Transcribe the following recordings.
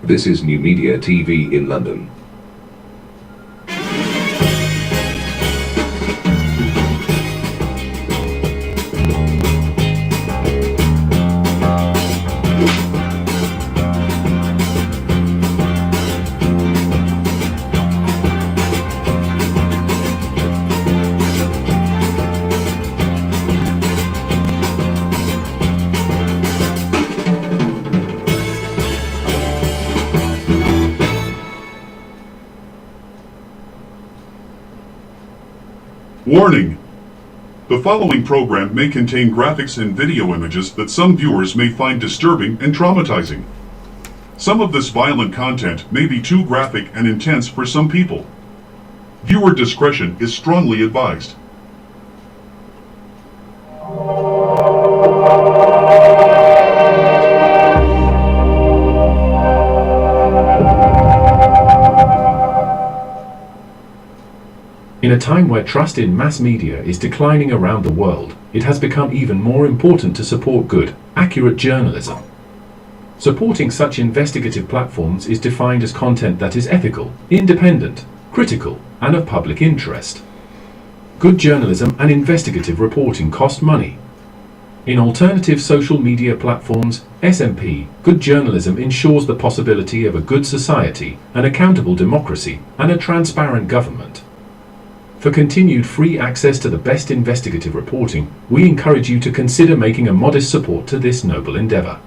This is NuMedia TV in London. Warning! The following program may contain graphics and video images that some viewers may find disturbing and traumatizing. Some of this violent content may be too graphic and intense for some people. Viewer discretion is strongly advised. In a time where trust in mass media is declining around the world, it has become even more important to support good, accurate journalism. Supporting such investigative platforms is defined as content that is ethical, independent, critical, and of public interest. Good journalism and investigative reporting cost money. In alternative social media platforms, SMP, good journalism ensures the possibility of a good society, an accountable democracy, and a transparent government. For continued free access to the best investigative reporting, we encourage you to consider making a modest support to this noble endeavor.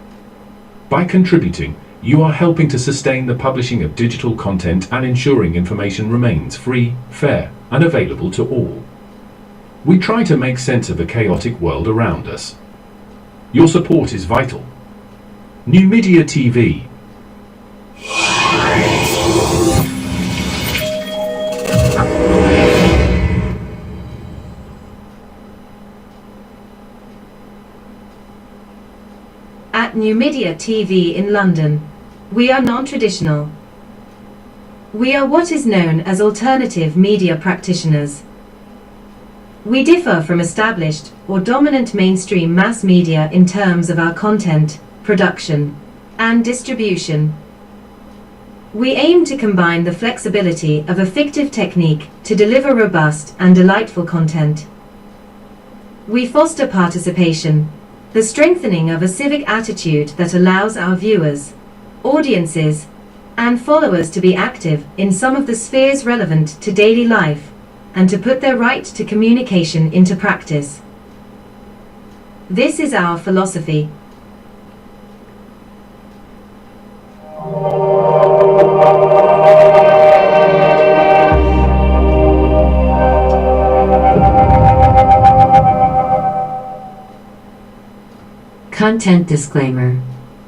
By contributing, you are helping to sustain the publishing of digital content and ensuring information remains free, fair, and available to all. We try to make sense of a chaotic world around us. Your support is vital. NuMedia TV. At NuMedia TV in London, we are non-traditional. We are what is known as alternative media practitioners. We differ from established or dominant mainstream mass media in terms of our content, production, and distribution. We aim to combine the flexibility of a fictive technique to deliver robust and delightful content. We foster participation, the strengthening of a civic attitude that allows our viewers, audiences, and followers to be active in some of the spheres relevant to daily life, and to put their right to communication into practice. This is our philosophy. Content disclaimer.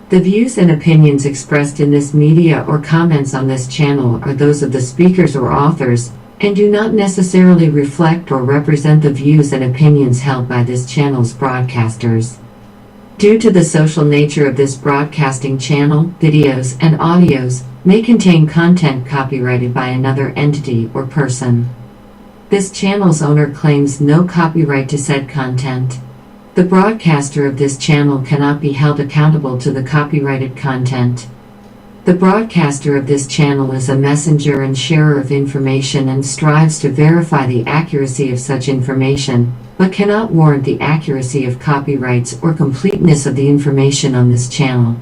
The views and opinions expressed in this media or comments on this channel are those of the speakers or authors, and do not necessarily reflect or represent the views and opinions held by this channel's broadcasters. Due to the social nature of this broadcasting channel, videos and audios may contain content copyrighted by another entity or person. This channel's owner claims no copyright to said content. The broadcaster of this channel cannot be held accountable to the copyrighted content. The broadcaster of this channel is a messenger and sharer of information and strives to verify the accuracy of such information, but cannot warrant the accuracy of copyrights or completeness of the information on this channel.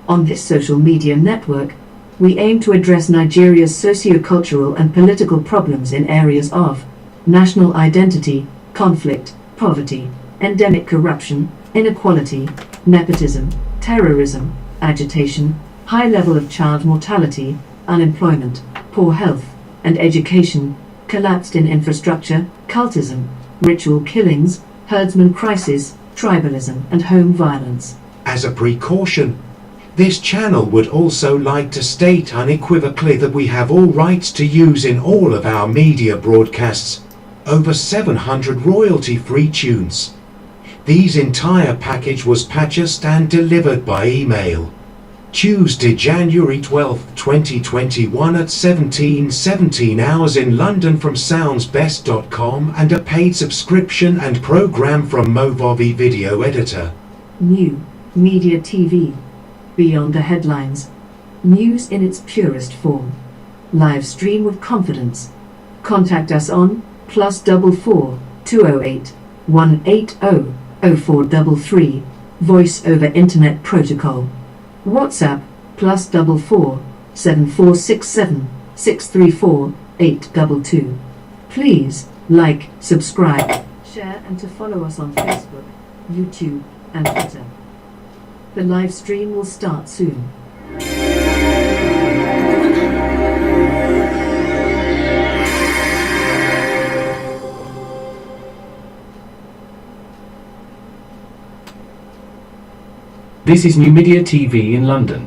On this social media network, we aim to address Nigeria's socio-cultural and political problems in areas of national identity, conflict, poverty, endemic corruption, inequality, nepotism, terrorism, agitation, high level of child mortality, unemployment, poor health and education, collapsed in infrastructure, cultism, ritual killings, herdsmen crisis, tribalism and home violence. As a precaution, this channel would also like to state unequivocally that we have all rights to use in all of our media broadcasts over 700 royalty-free tunes. These entire package was purchased and delivered by email. Tuesday, January 12, 2021 at 17:17 hours in London from soundsbest.com and a paid subscription and program from Movavi Video Editor. New Media TV. Beyond the headlines. News in its purest form. Live stream with confidence. Contact us on +44 208 180 0433. Voice over Internet Protocol. WhatsApp +44 7467 634 822. Please like, subscribe, share, and to follow us on Facebook, YouTube, and Twitter. The live stream will start soon. This is NuMedia TV in London.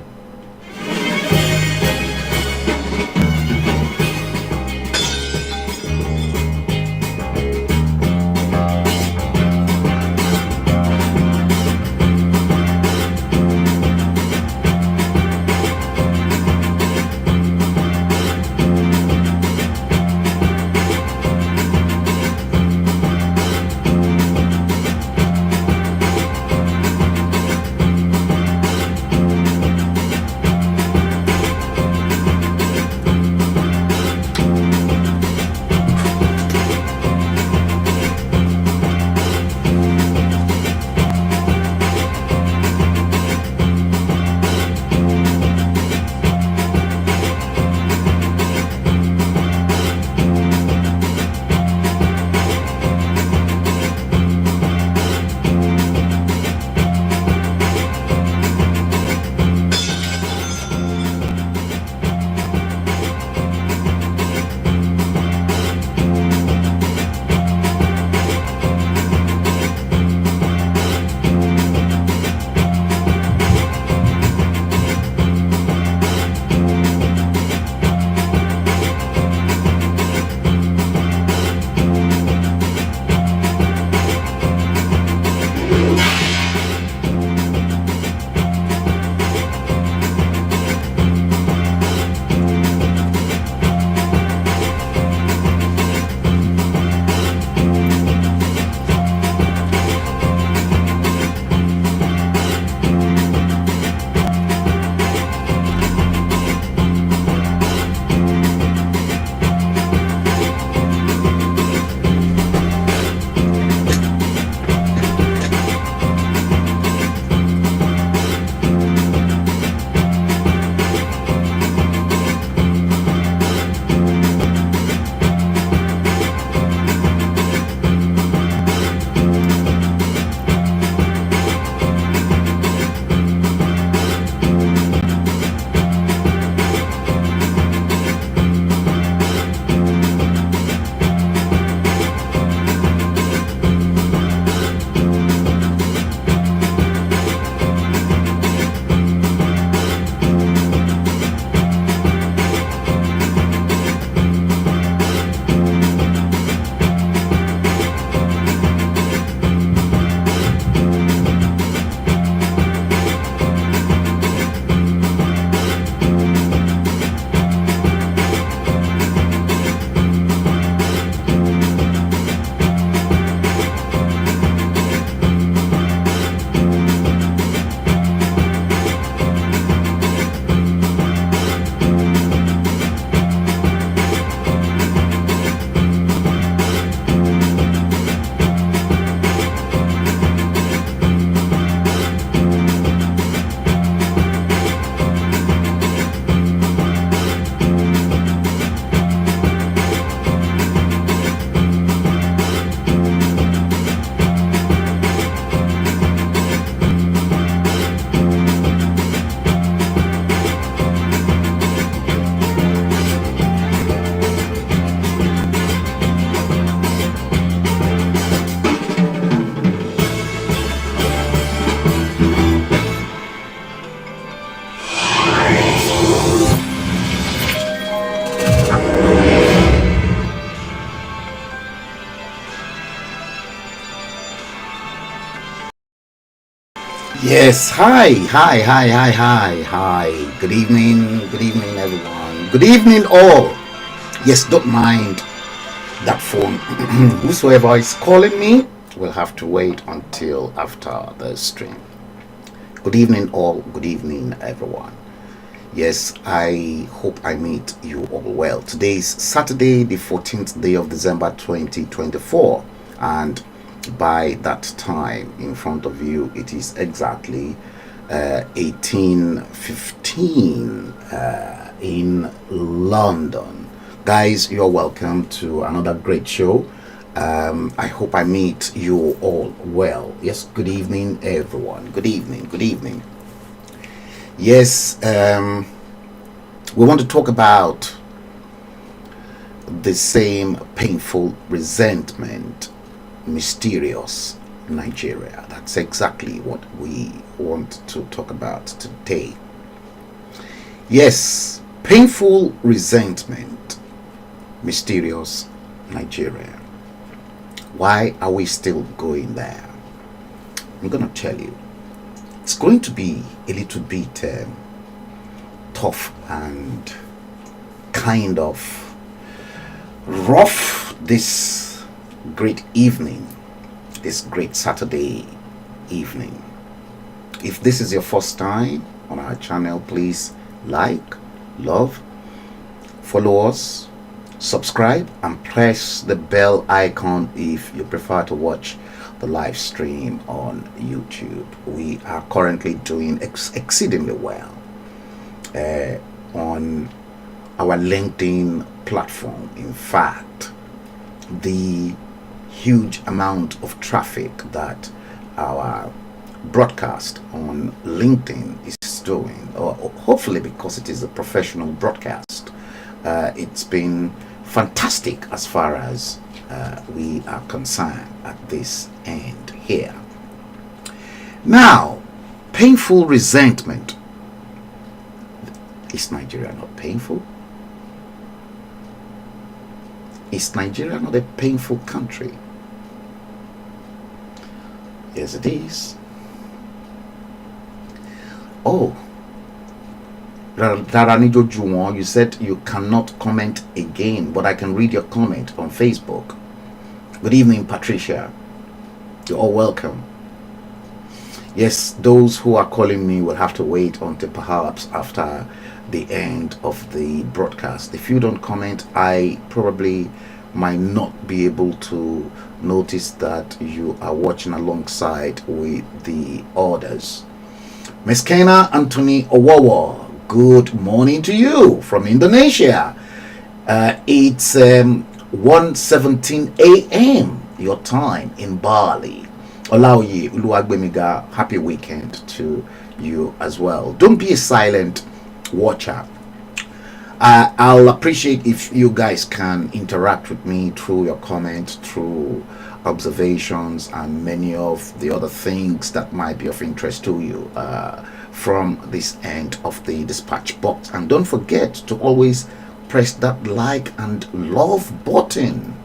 Yes, hi. Good evening, everyone. Good evening, all. Yes, don't mind that phone. Whosoever is calling me will have to wait until after the stream. Good evening, all. Good evening, everyone. Yes, I hope I meet you all well. Today is Saturday, the 14th day of December 2024, and by that time in front of you, it is exactly 18:15 in London. Guys, you're welcome to another great show. I hope I meet you all well. Yes, good evening, everyone. Good evening. Yes, we want to talk about the same painful resentment, mysterious Nigeria. That's exactly what we want to talk about today. Yes, painful resentment, mysterious Nigeria. Why are we still going there? I'm going to tell you. It's going to be a little bit tough and kind of rough this great evening, this great Saturday evening. If this is your first time on our channel, please like, love, follow us, subscribe, and press the bell icon if you prefer to watch the live stream on YouTube. We are currently doing exceedingly well on our LinkedIn platform. In fact, the huge amount of traffic that our broadcast on LinkedIn is doing, or hopefully because it is a professional broadcast, it's been fantastic as far as we are concerned at this end here. Now, painful resentment. Is Nigeria not painful? Is Nigeria not a painful country? Yes, it is. Oh, Daranijo Juwon, you said you cannot comment again, but I can read your comment on Facebook. Good evening, Patricia. You're all welcome. Yes, those who are calling me will have to wait until perhaps after the end of the broadcast. If you don't comment, I probably might not be able to notice that you are watching alongside with the others. Miss Kena Anthony Owowo, good morning to you from Indonesia. It's 1:17 a.m. your time in Bali. Olaoye Uluwagbemiga, happy weekend to you as well. Don't be a silent watcher. I'll appreciate if you guys can interact with me through your comments, through observations, and many of the other things that might be of interest to you from this end of the dispatch box. And don't forget to always press that like and love button.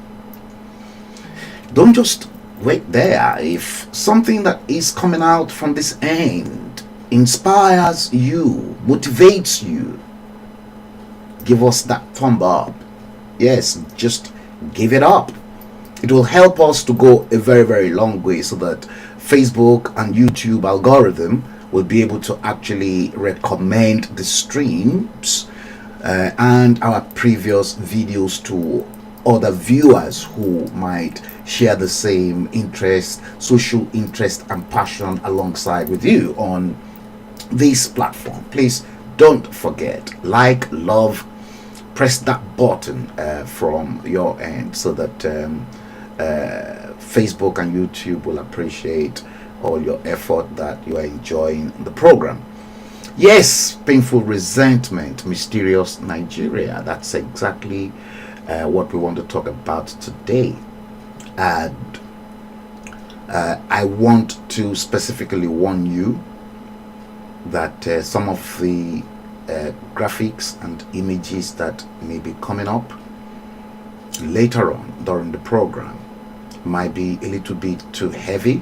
Don't just wait there. If something that is coming out from this end inspires you, motivates you, give us that thumb up. Yes, just give it up. It will help us to go a very, very long way so that Facebook and YouTube algorithm will be able to actually recommend the streams and our previous videos to other viewers who might share the same interest, social interest and passion alongside with you on this platform. Please don't forget, like, love, press that button from your end so that Facebook and YouTube will appreciate all your effort that you are enjoying the program. Yes, painful resentment, mysterious Nigeria. That's exactly what we want to talk about today. And I want to specifically warn you that some of the graphics and images that may be coming up later on during the program might be a little bit too heavy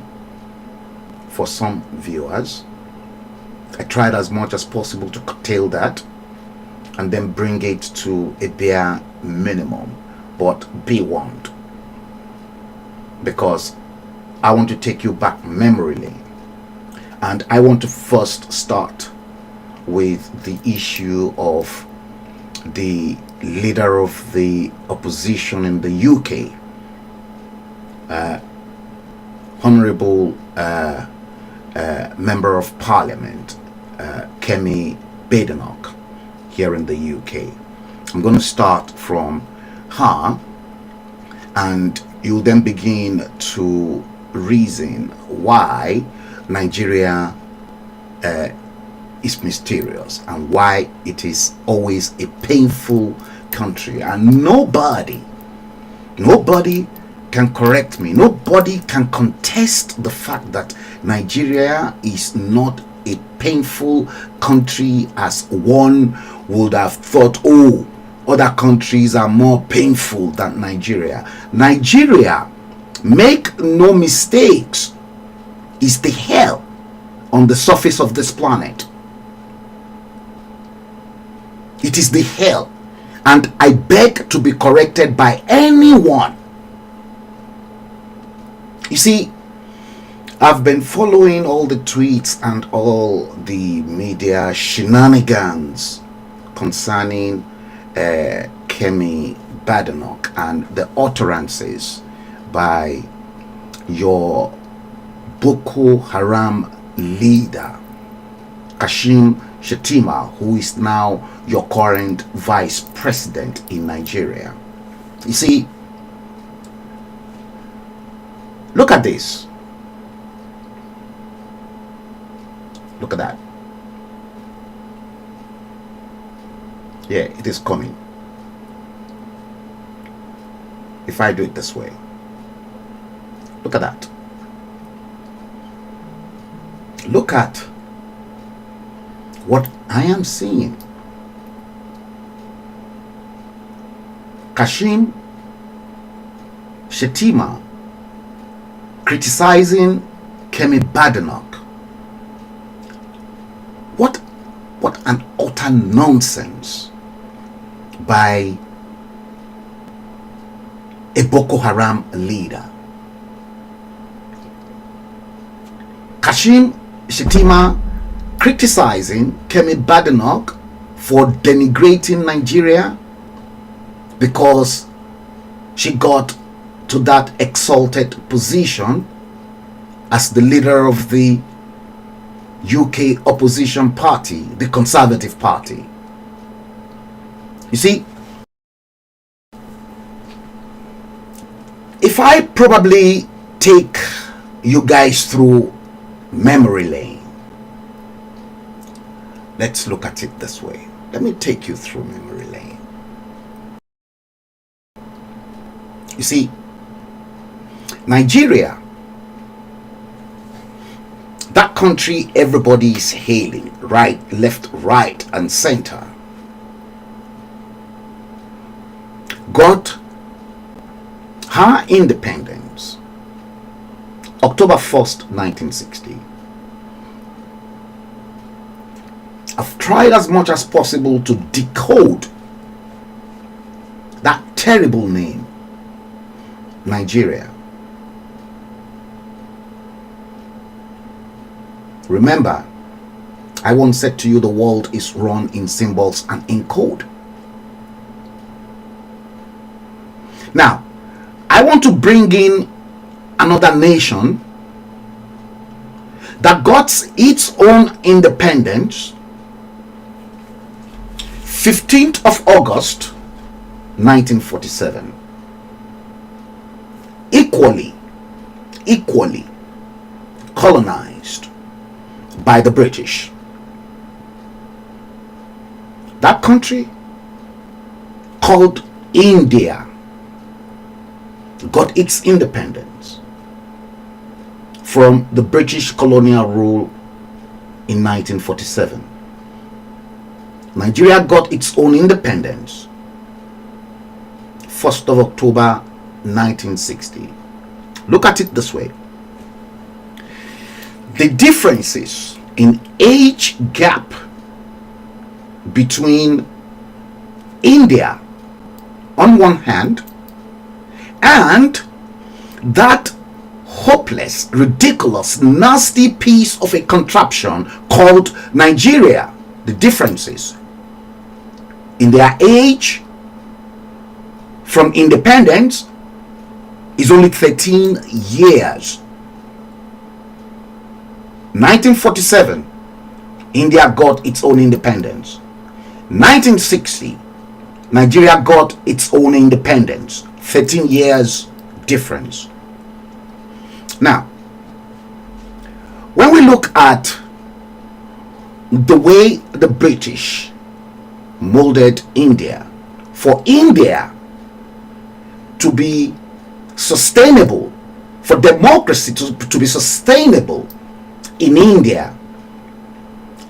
for some viewers, I tried as much as possible to curtail that and then bring it to a bare minimum. But be warned, because I want to take you back memory lane. And I want to first start with the issue of the leader of the opposition in the UK, Honorable Member of Parliament, Kemi Badenoch, here in the UK. I'm going to start from her, and you'll then begin to reason why Nigeria is mysterious and why it is always a painful country, and nobody can correct me, nobody can contest the fact that Nigeria is not a painful country as one would have thought. Oh, other countries are more painful than Nigeria. Nigeria, make no mistakes, is the hell on the surface of this planet. It is the hell, and I beg to be corrected by anyone. You see, I've been following all the tweets and all the media shenanigans concerning Kemi Badenoch and the utterances by your Boko Haram leader, Kashim Shettima, who is now your current vice president in Nigeria. You see, look at this. Look at that. Yeah, it is coming. If I do it this way, look at that. Look at what I am seeing. Kashim Shettima criticizing Kemi Badenoch. What an utter nonsense by a Boko Haram leader. Kashim Shettima criticizing Kemi Badenoch for denigrating Nigeria because she got to that exalted position as the leader of the UK opposition party, the Conservative Party. You see, if I probably take you guys through memory lane, let's look at it this way. Let me take you through memory lane. You see, Nigeria, that country everybody is hailing, right, left, right, and center, got her independence October 1st, 1960. I've tried as much as possible to decode that terrible name, Nigeria. Remember, I once said to you the world is run in symbols and in code. Now, I want to bring in another nation that got its own independence 15th of August 1947. Equally colonized by the British. That country, called India, got its independence from the British colonial rule in 1947. Nigeria got its own independence 1st of October 1960. Look at it this way. The differences in age gap between India on one hand and that hopeless, ridiculous, nasty piece of a contraption called Nigeria. The differences in their age from independence is only 13 years. 1947, India got its own independence. 1960, Nigeria got its own independence. 13 years difference. Now, when we look at the way the British molded India, for India to be sustainable, for democracy to be sustainable in India,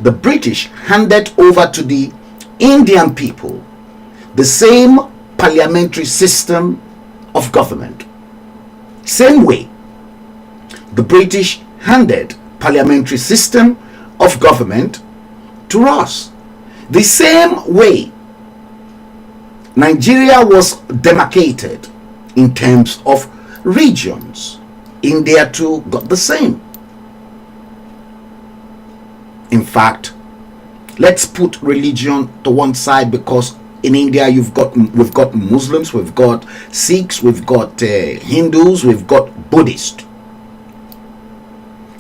the British handed over to the Indian people the same parliamentary system of government. Same way the British handed parliamentary system of government to us. The same way Nigeria was demarcated in terms of regions, India too got the same. In fact, let's put religion to one side, because in India we've got Muslims, we've got Sikhs, we've got Hindus, we've got Buddhists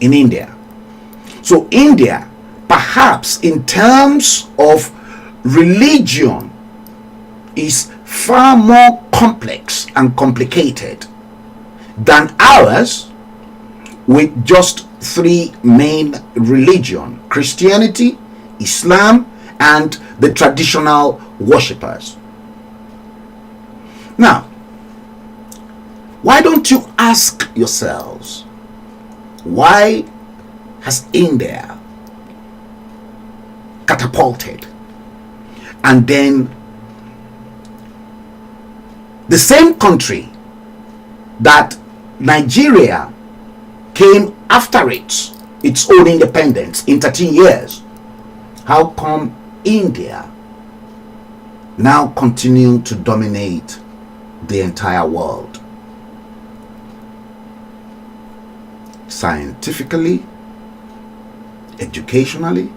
in India. So India, perhaps in terms of religion, is far more complex and complicated than ours, with just three main religions: Christianity, Islam, and the traditional worshippers. Now, why don't you ask yourselves, why has India catapulted, and then the same country that Nigeria came after its own independence in 13 years, how come India now continue to dominate the entire world? Scientifically, educationally,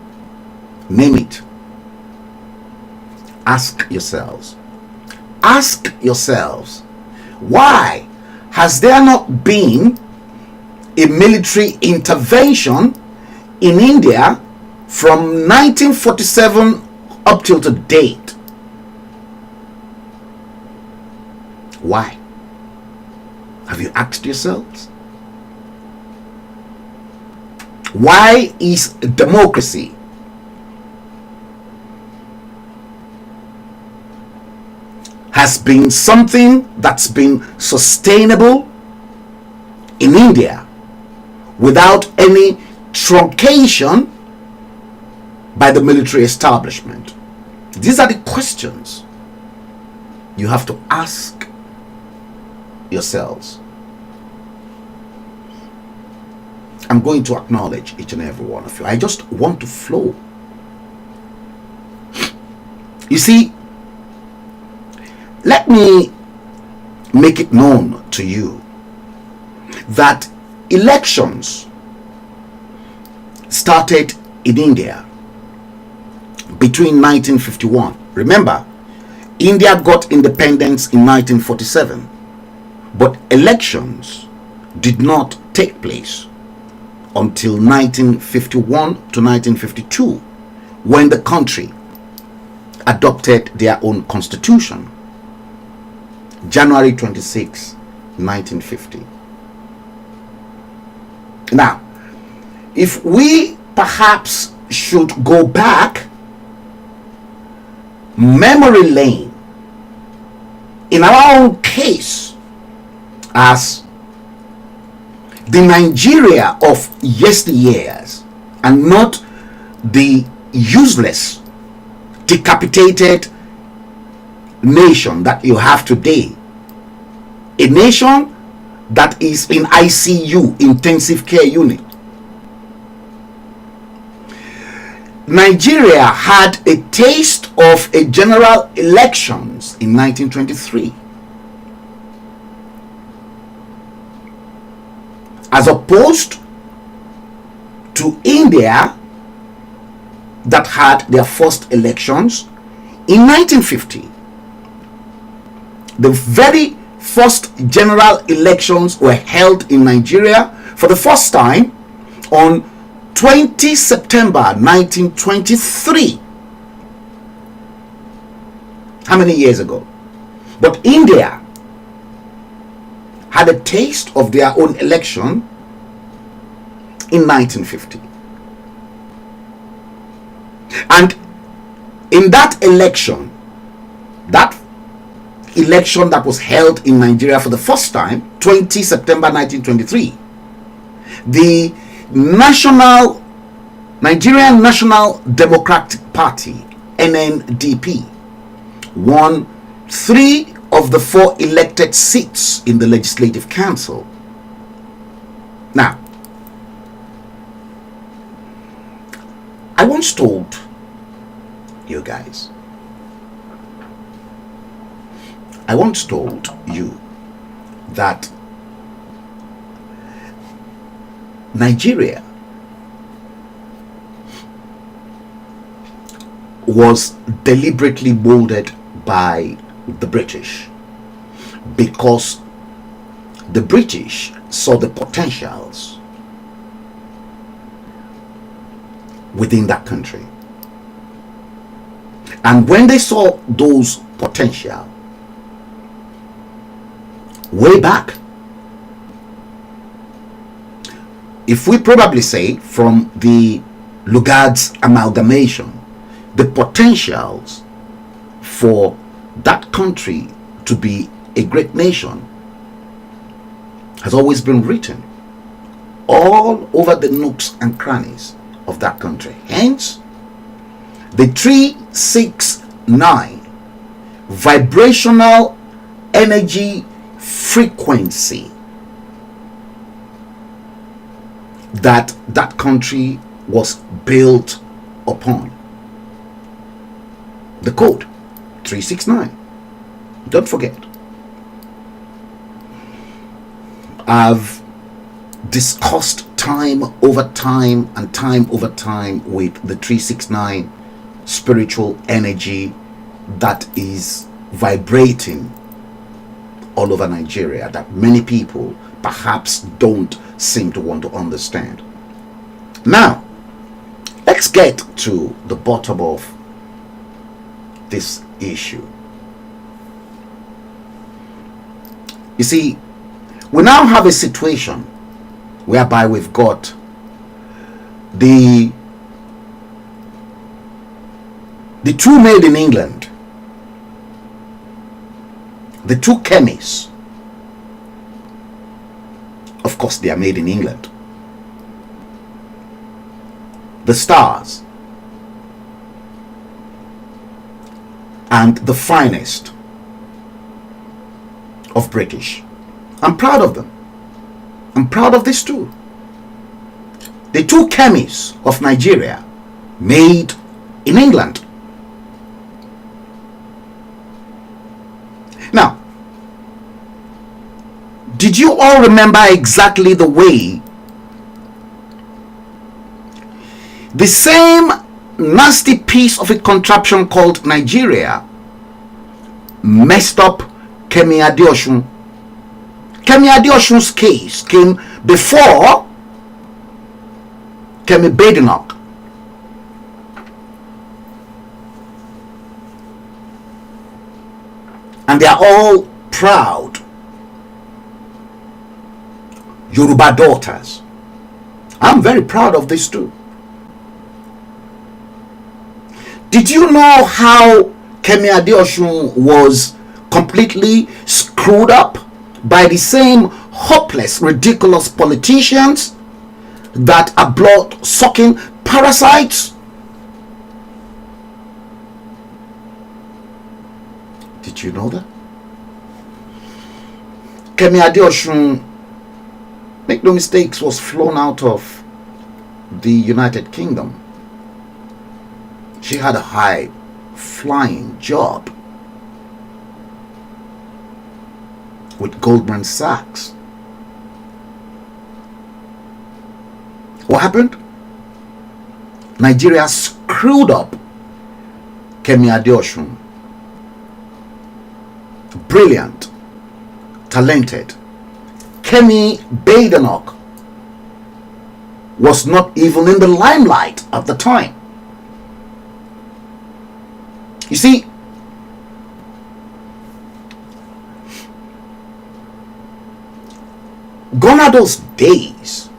name it. Ask yourselves, why has there not been a military intervention in India from 1947 up till to date? Why? Have you asked yourselves? Why is democracy has been something that's been sustainable in India without any truncation by the military establishment? These are the questions you have to ask yourselves. I'm going to acknowledge each and every one of you. I just want to flow. You see, let me make it known to you that elections started in India between 1951. Remember, India got independence in 1947, but elections did not take place until 1951 to 1952, when the country adopted their own constitution. January 26, 1950. Now, if we perhaps should go back memory lane, in our own case, as the Nigeria of yesteryears, and not the useless, decapitated nation that you have today, a nation that is in ICU, intensive care unit, Nigeria had a taste of a general elections in 1923, as opposed to India that had their first elections in 1950. The very first general elections were held in Nigeria for the first time on 20 September 1923. How many years ago? But India had a taste of their own election in 1950. And in that election that was held in Nigeria for the first time, 20 September 1923, the Nigerian National Democratic Party, NNDP, won 3 of the 4 elected seats in the Legislative Council. Now, I once told you guys, that Nigeria was deliberately molded by the British because the British saw the potentials within that country. And when they saw those potential way back, if we probably say from the Lugard's amalgamation, the potentials for that country to be a great nation has always been written all over the nooks and crannies of that country. Hence, the 369 vibrational energy frequency that country was built upon. The code 369. Don't forget. I've discussed time over time and time over time with the 369 spiritual energy that is vibrating all over Nigeria, that many people perhaps don't seem to want to understand. Now, let's get to the bottom of this issue. You see, we now have a situation whereby we've got the two made in England, the two chemists. Of course, they are made in England. The stars and the finest of British. I'm proud of them. I'm proud of this too. The two chemists of Nigeria, made in England. Now, did you all remember exactly the way the same nasty piece of a contraption called Nigeria messed up Kemi Adeosun? Kemi Adeosun's case came before Kemi Badenoch. And they are all proud Yoruba daughters. I'm very proud of this too. Did you know how Kemi Adeosun was completely screwed up by the same hopeless, ridiculous politicians that are blood-sucking parasites? Did you know that? Kemi Adeosun, make no mistakes, was flown out of the United Kingdom She had a high flying job with Goldman Sachs. What happened? Nigeria screwed up Kemi Adeosun. Brilliant, talented. Kemi Badenoch was not even in the limelight at the time. You see, gone are those days.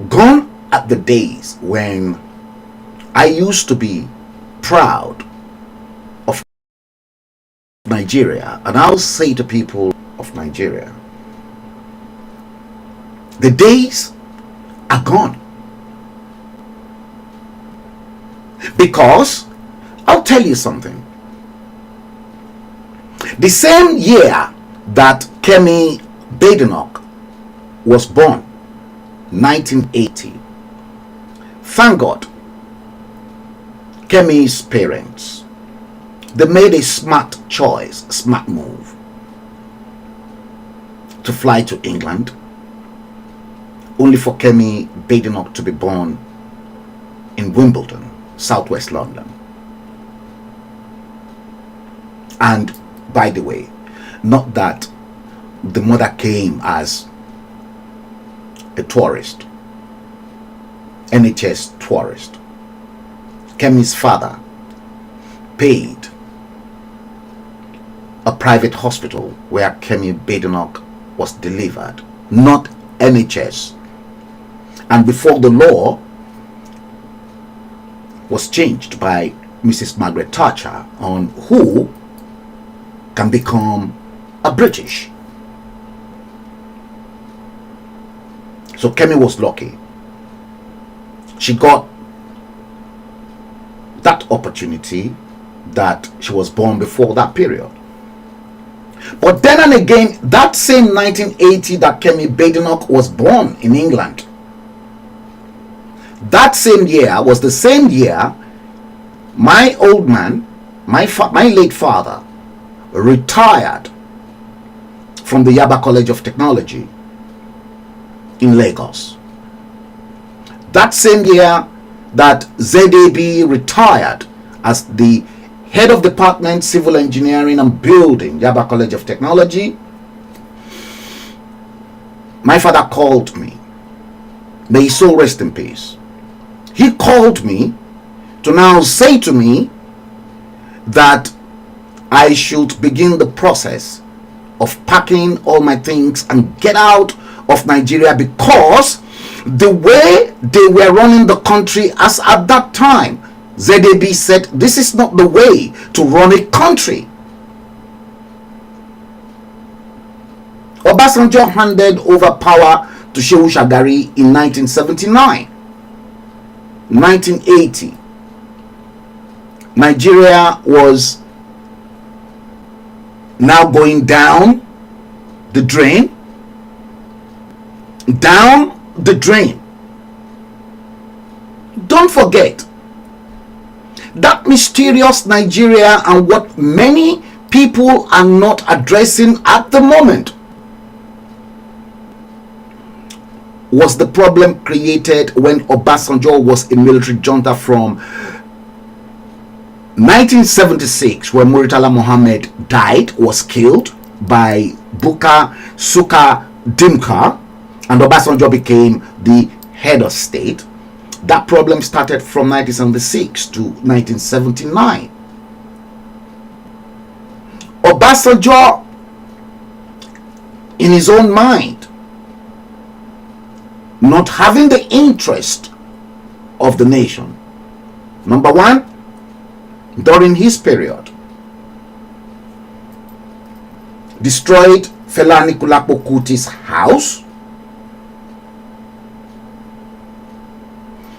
Gone are the days when I used to be proud of Nigeria, and I'll say to people of Nigeria, the days are gone. Because I'll tell you something. The same year that Kemi Badenoch was born, 1980, thank God, Kemi's parents, they made a smart choice, smart move to fly to England, only for Kemi Badenoch to be born in Wimbledon, southwest London. And by the way, not that the mother came as a tourist, NHS tourist. Kemi's father paid a private hospital where Kemi Badenoch was delivered, not NHS. And before the law was changed by Mrs. Margaret Thatcher on who can become a British. So Kemi was lucky. She got that opportunity that she was born before that period. But then and again, that same 1980 that Kemi Badenoch was born in England, that same year was the same year my old man, my late father, retired from the Yaba College of Technology in Lagos. That same year that ZAB retired as the head of department civil engineering and building, Yaba College of Technology, my father called me. May his soul rest in peace. He called me to now say to me that I should begin the process of packing all my things and get out of Nigeria, because the way they were running the country as at that time, ZAB said this is not the way to run a country. Obasanjo handed over power to Shehu Shagari in 1979. 1980, Nigeria was now going down the drain. Down the drain. Don't forget that mysterious Nigeria, and what many people are not addressing at the moment was the problem created when Obasanjo was a military junta from 1976, when Muritala Mohammed died, was killed by Buka Suka Dimka, and Obasanjo became the head of state. That problem started from 1976 to 1979. Obasanjo, in his own mind, not having the interest of the nation, number one, during his period, destroyed Fela Anikulapo Kuti's house.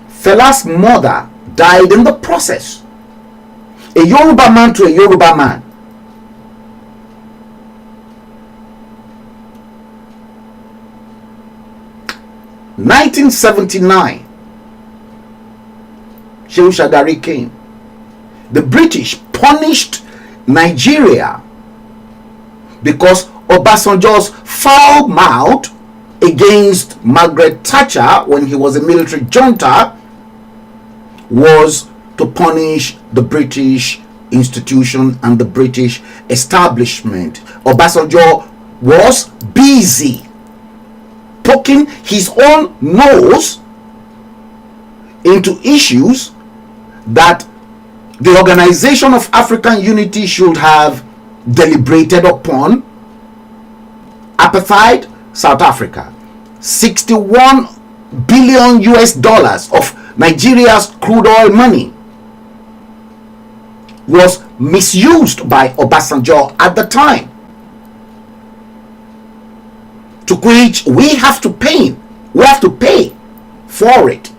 Fela's mother died in the process. A Yoruba man to a Yoruba man. In 1979, Shehu Shagari came, the British punished Nigeria because Obasanjo's foul mouth against Margaret Thatcher when he was a military junta was to punish the British institution and the British establishment. Obasanjo was busy poking his own nose into issues that the Organization of African Unity should have deliberated upon. Apartheid, South Africa, 61 billion US dollars of Nigeria's crude oil money was misused by Obasanjo at the time, to which we have to pay for it.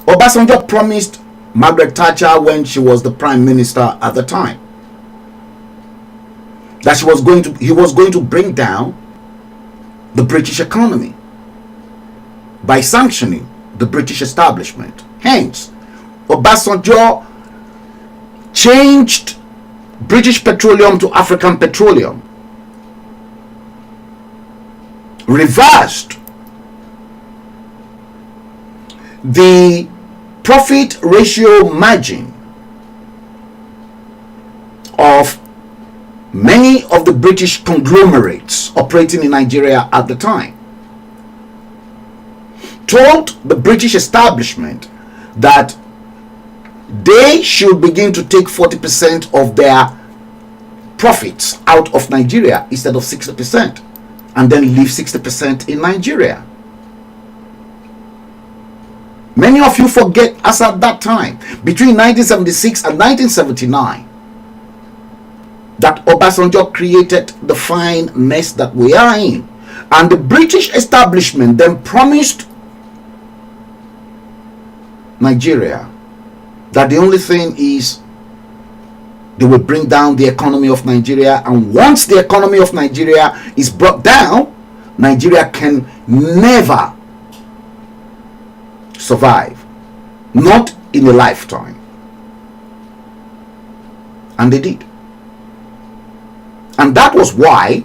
Obasanjo promised Margaret Thatcher when she was the prime minister at the time that he was going to bring down the British economy by sanctioning the British establishment. Hence, Obasanjo changed British Petroleum to African Petroleum, reversed the profit ratio margin of many of the British conglomerates operating in Nigeria at the time, told the British establishment that they should begin to take 40% of their profits out of Nigeria instead of 60%, and then leave 60% in Nigeria. Many of you forget, as at that time, between 1976 and 1979, that Obasanjo created the fine mess that we are in. And the British establishment then promised Nigeria that the only thing is they will bring down the economy of Nigeria, and once the economy of Nigeria is brought down, Nigeria can never survive, not in a lifetime. And they did. And that was why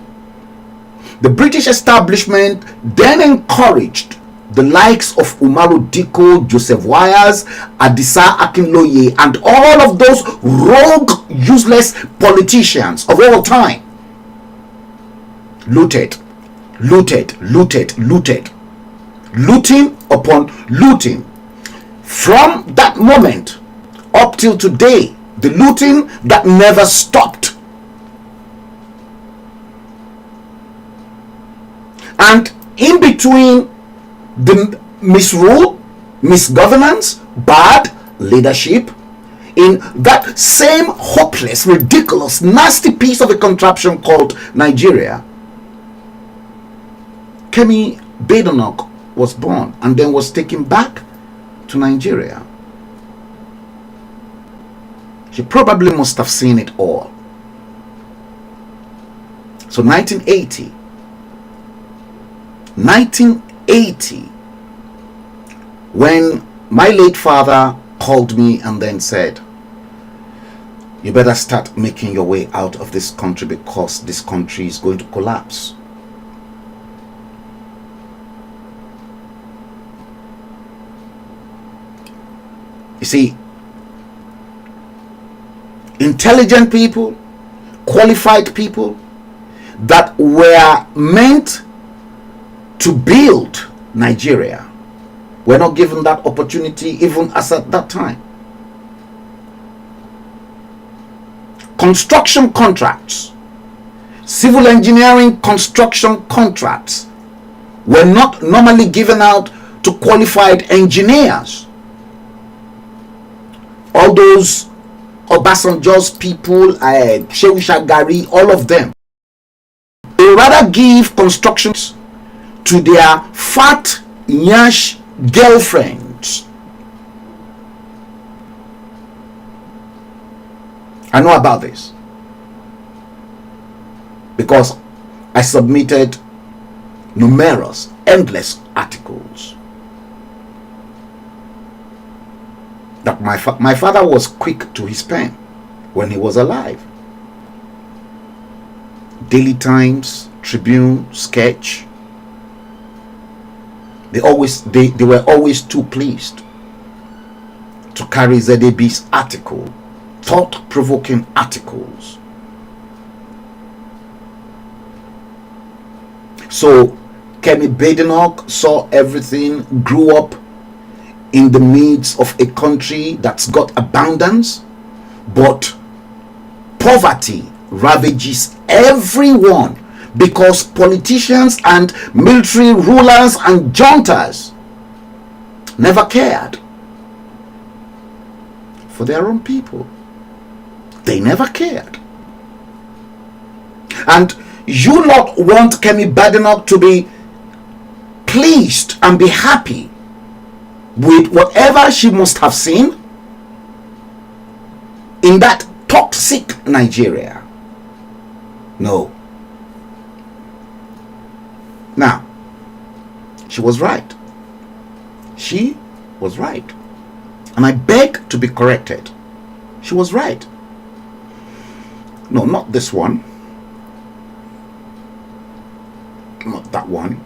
the British establishment then encouraged the likes of Umaru Diko, Joseph Wires, Adisa Akinloye, and all of those rogue, useless politicians of all time. Looted, looted, looted, looted. Looting upon looting. From that moment up till today, the looting that never stopped. And in between the misrule, misgovernance, bad leadership, in that same hopeless, ridiculous, nasty piece of a contraption called Nigeria, Kemi Badenoch was born and then was taken back to Nigeria. She probably must have seen it all. So 1980, when my late father called me and then said, you better start making your way out of this country because this country is going to collapse. You see, intelligent people, qualified people that were meant to build Nigeria were not given that opportunity even as at that time. Construction contracts, civil engineering construction contracts were not normally given out to qualified engineers. All those Obasanjo's people, Shehu Shagari, all of them, they rather give constructions to their fat nyash girlfriends. I know about this because I submitted numerous, endless articles that my father was quick to his pen when he was alive. Daily Times, Tribune, Sketch. They were always too pleased to carry ZAB's article, thought-provoking articles. So Kemi Badenoch saw everything, grew up in the midst of a country that's got abundance, but poverty ravages everyone because politicians and military rulers and juntas never cared for their own people. They never cared. And you not want Kemi Badenoch to be pleased and be happy with whatever she must have seen in that toxic Nigeria. No. Now, she was right. She was right. And I beg to be corrected. She was right. No, not this one. Not that one.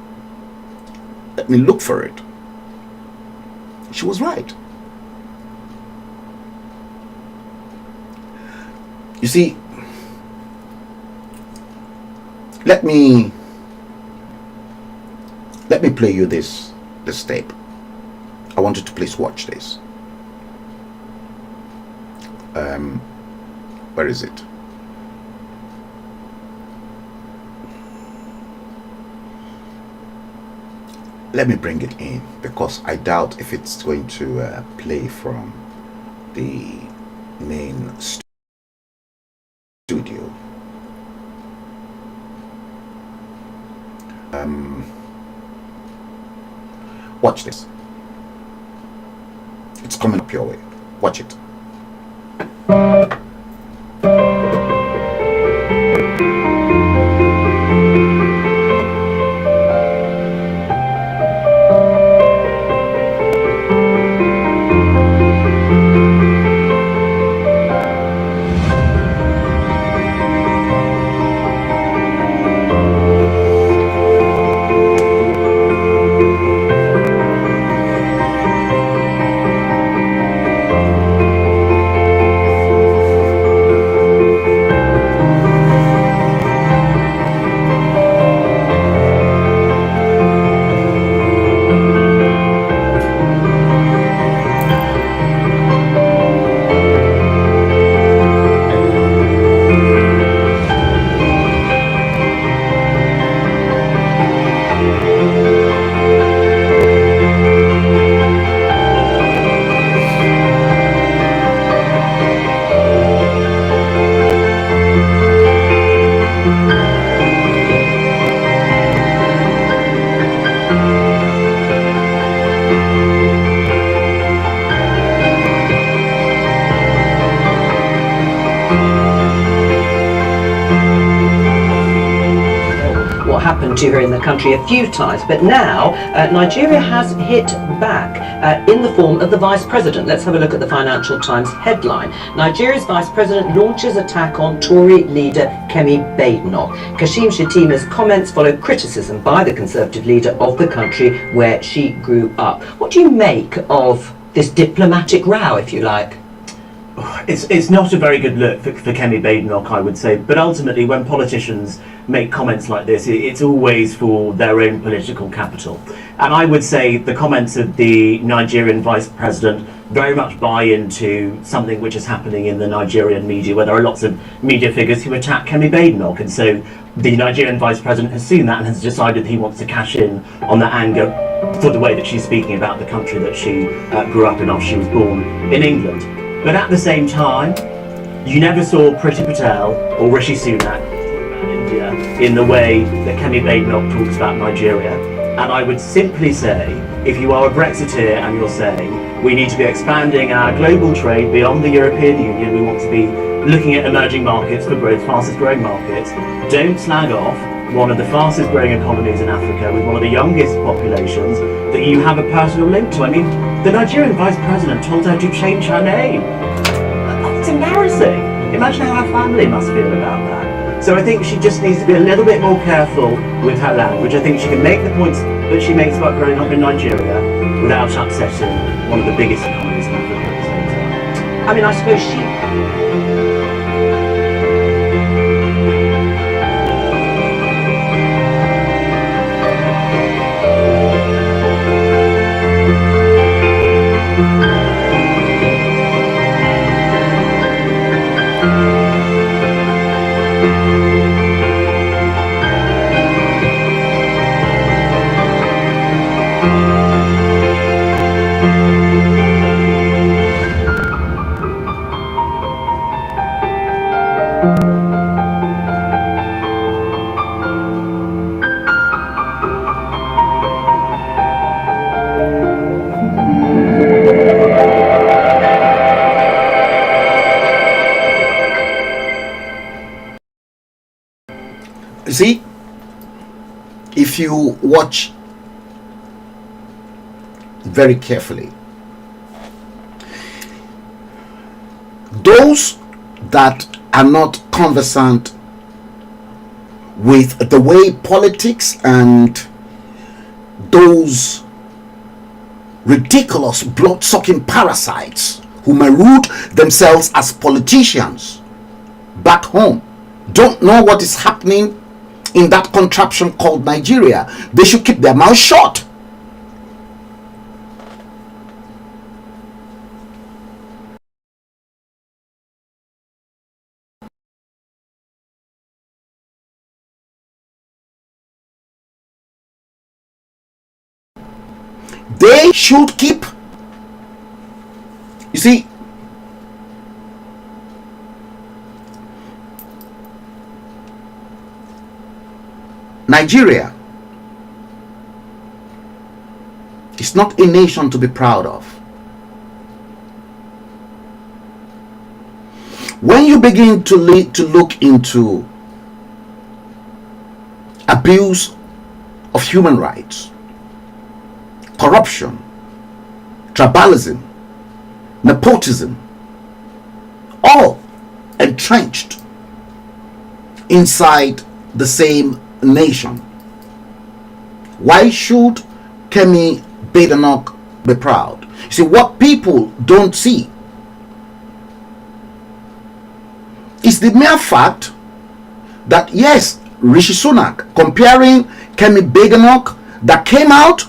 Let me look for it. She was right. You see, let me play you this tape. I want you to please watch this. Where is it? Let me bring it in because I doubt if it's going to play from the main studio. Watch this. It's coming up your way. Watch it. To her in the country a few times, but now Nigeria has hit back in the form of the Vice President. Let's have a look at the Financial Times headline. Nigeria's Vice President launches attack on Tory leader Kemi Badenoch. Kashim Shettima's comments follow criticism by the Conservative leader of the country where she grew up. What do you make of this diplomatic row, if you like? It's not a very good look for Kemi Badenoch, I would say, but ultimately when politicians make comments like this, it's always for their own political capital. And I would say the comments of the Nigerian Vice President very much buy into something which is happening in the Nigerian media, where there are lots of media figures who attack Kemi Badenoch, and so the Nigerian Vice President has seen that and has decided he wants to cash in on that anger for the way that she's speaking about the country that she grew up in after she was born in England. But at the same time, you never saw Priti Patel or Rishi Sunak talk about India in the way that Kemi Badenoch talks about Nigeria. And I would simply say, if you are a Brexiteer and you're saying we need to be expanding our global trade beyond the European Union, we want to be looking at emerging markets for growth, fastest growing markets, don't slag off one of the fastest growing economies in Africa, with one of the youngest populations, that you have a personal link to. I mean, the Nigerian vice president told her to change her name. That's embarrassing. Imagine how her family must feel about that. So I think she just needs to be a little bit more careful with her language. I think she can make the points that she makes about growing up in Nigeria without upsetting one of the biggest economies in Africa at the same time. I mean, I suppose she... See, if you watch very carefully, those that are not conversant with the way politics and those ridiculous blood-sucking parasites who maroon themselves as politicians back home don't know what is happening in that contraption called Nigeria, they should keep their mouth shut. They should keep. You see, Nigeria is not a nation to be proud of. When you begin to look into abuse of human rights, corruption, tribalism, nepotism, all entrenched inside the same nation, why should Kemi Badenoch be proud? You see, what people don't see is the mere fact that yes, Rishi Sunak comparing Kemi Badenoch that came out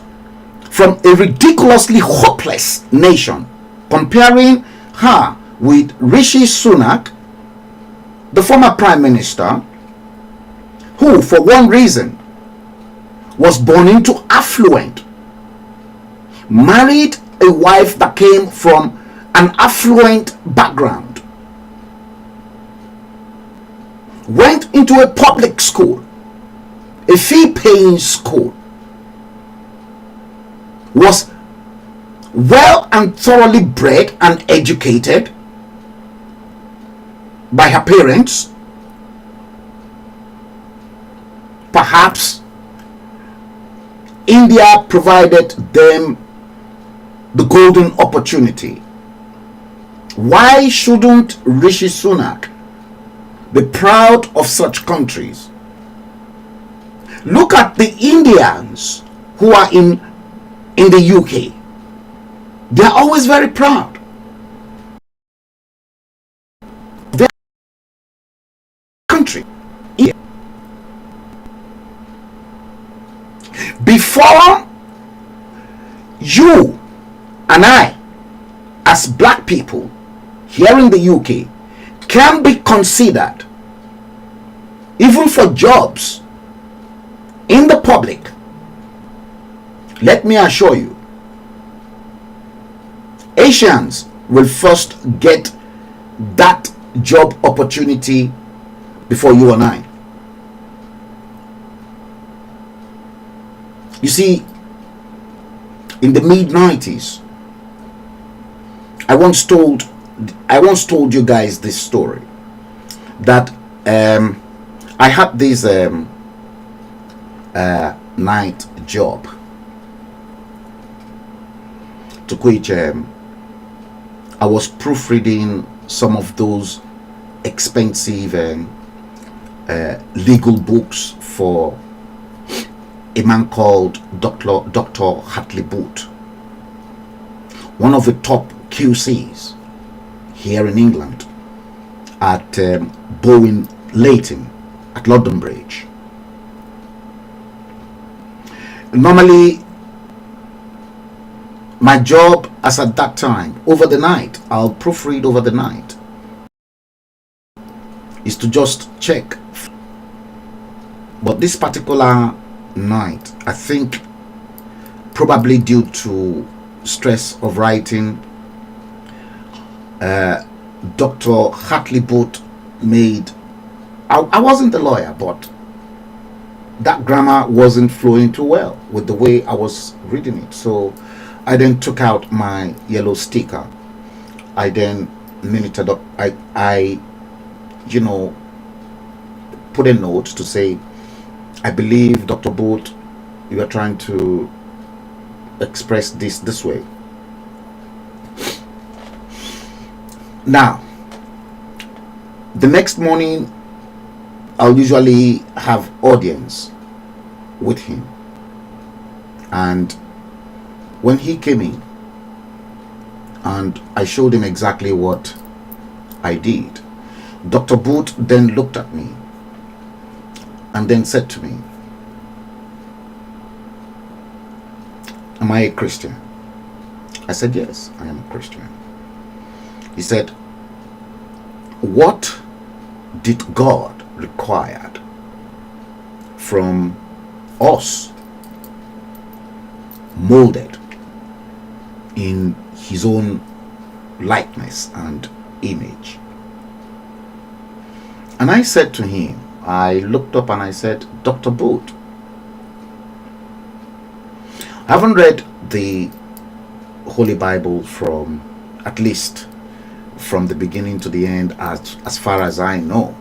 from a ridiculously hopeless nation, comparing her with Rishi Sunak, the former prime minister, who for one reason was born into affluent, married a wife that came from an affluent background, went into a public school, a fee-paying school, was well and thoroughly bred and educated by her parents. Perhaps India provided them the golden opportunity. Why shouldn't Rishi Sunak be proud of such countries? Look at the Indians who are in the UK. They are always very proud. Their country. Before you and I, as black people here in the UK, can be considered even for jobs in the public, let me assure you, Asians will first get that job opportunity before you and I. You see, in the mid-90s, I once told you guys this story, that I had this night job, to which I was proofreading some of those expensive legal books for a man called Dr. Hartley Booth, one of the top QCs here in England at Bowen Leighton at London Bridge. Normally, my job as at that time, over the night, I'll proofread over the night, is to just check. But this particular night, I think probably due to stress of writing, Dr. Hartley Booth made, I wasn't a lawyer, but that grammar wasn't flowing too well with the way I was reading it. So I then took out my yellow sticker. I then minuted up, I put a note to say, I believe Dr. Booth, you are trying to express this way. Now, the next morning, I'll usually have audience with him. And when he came in, and I showed him exactly what I did, Dr. Booth then looked at me and then said to me, "Am I a Christian?" I said, "Yes, I am a Christian." He said, "What did God require from us molded in his own likeness and image?" And I said to him, I looked up and I said, "Dr. Booth, I haven't read the Holy Bible from, at least from the beginning to the end, as far as I know.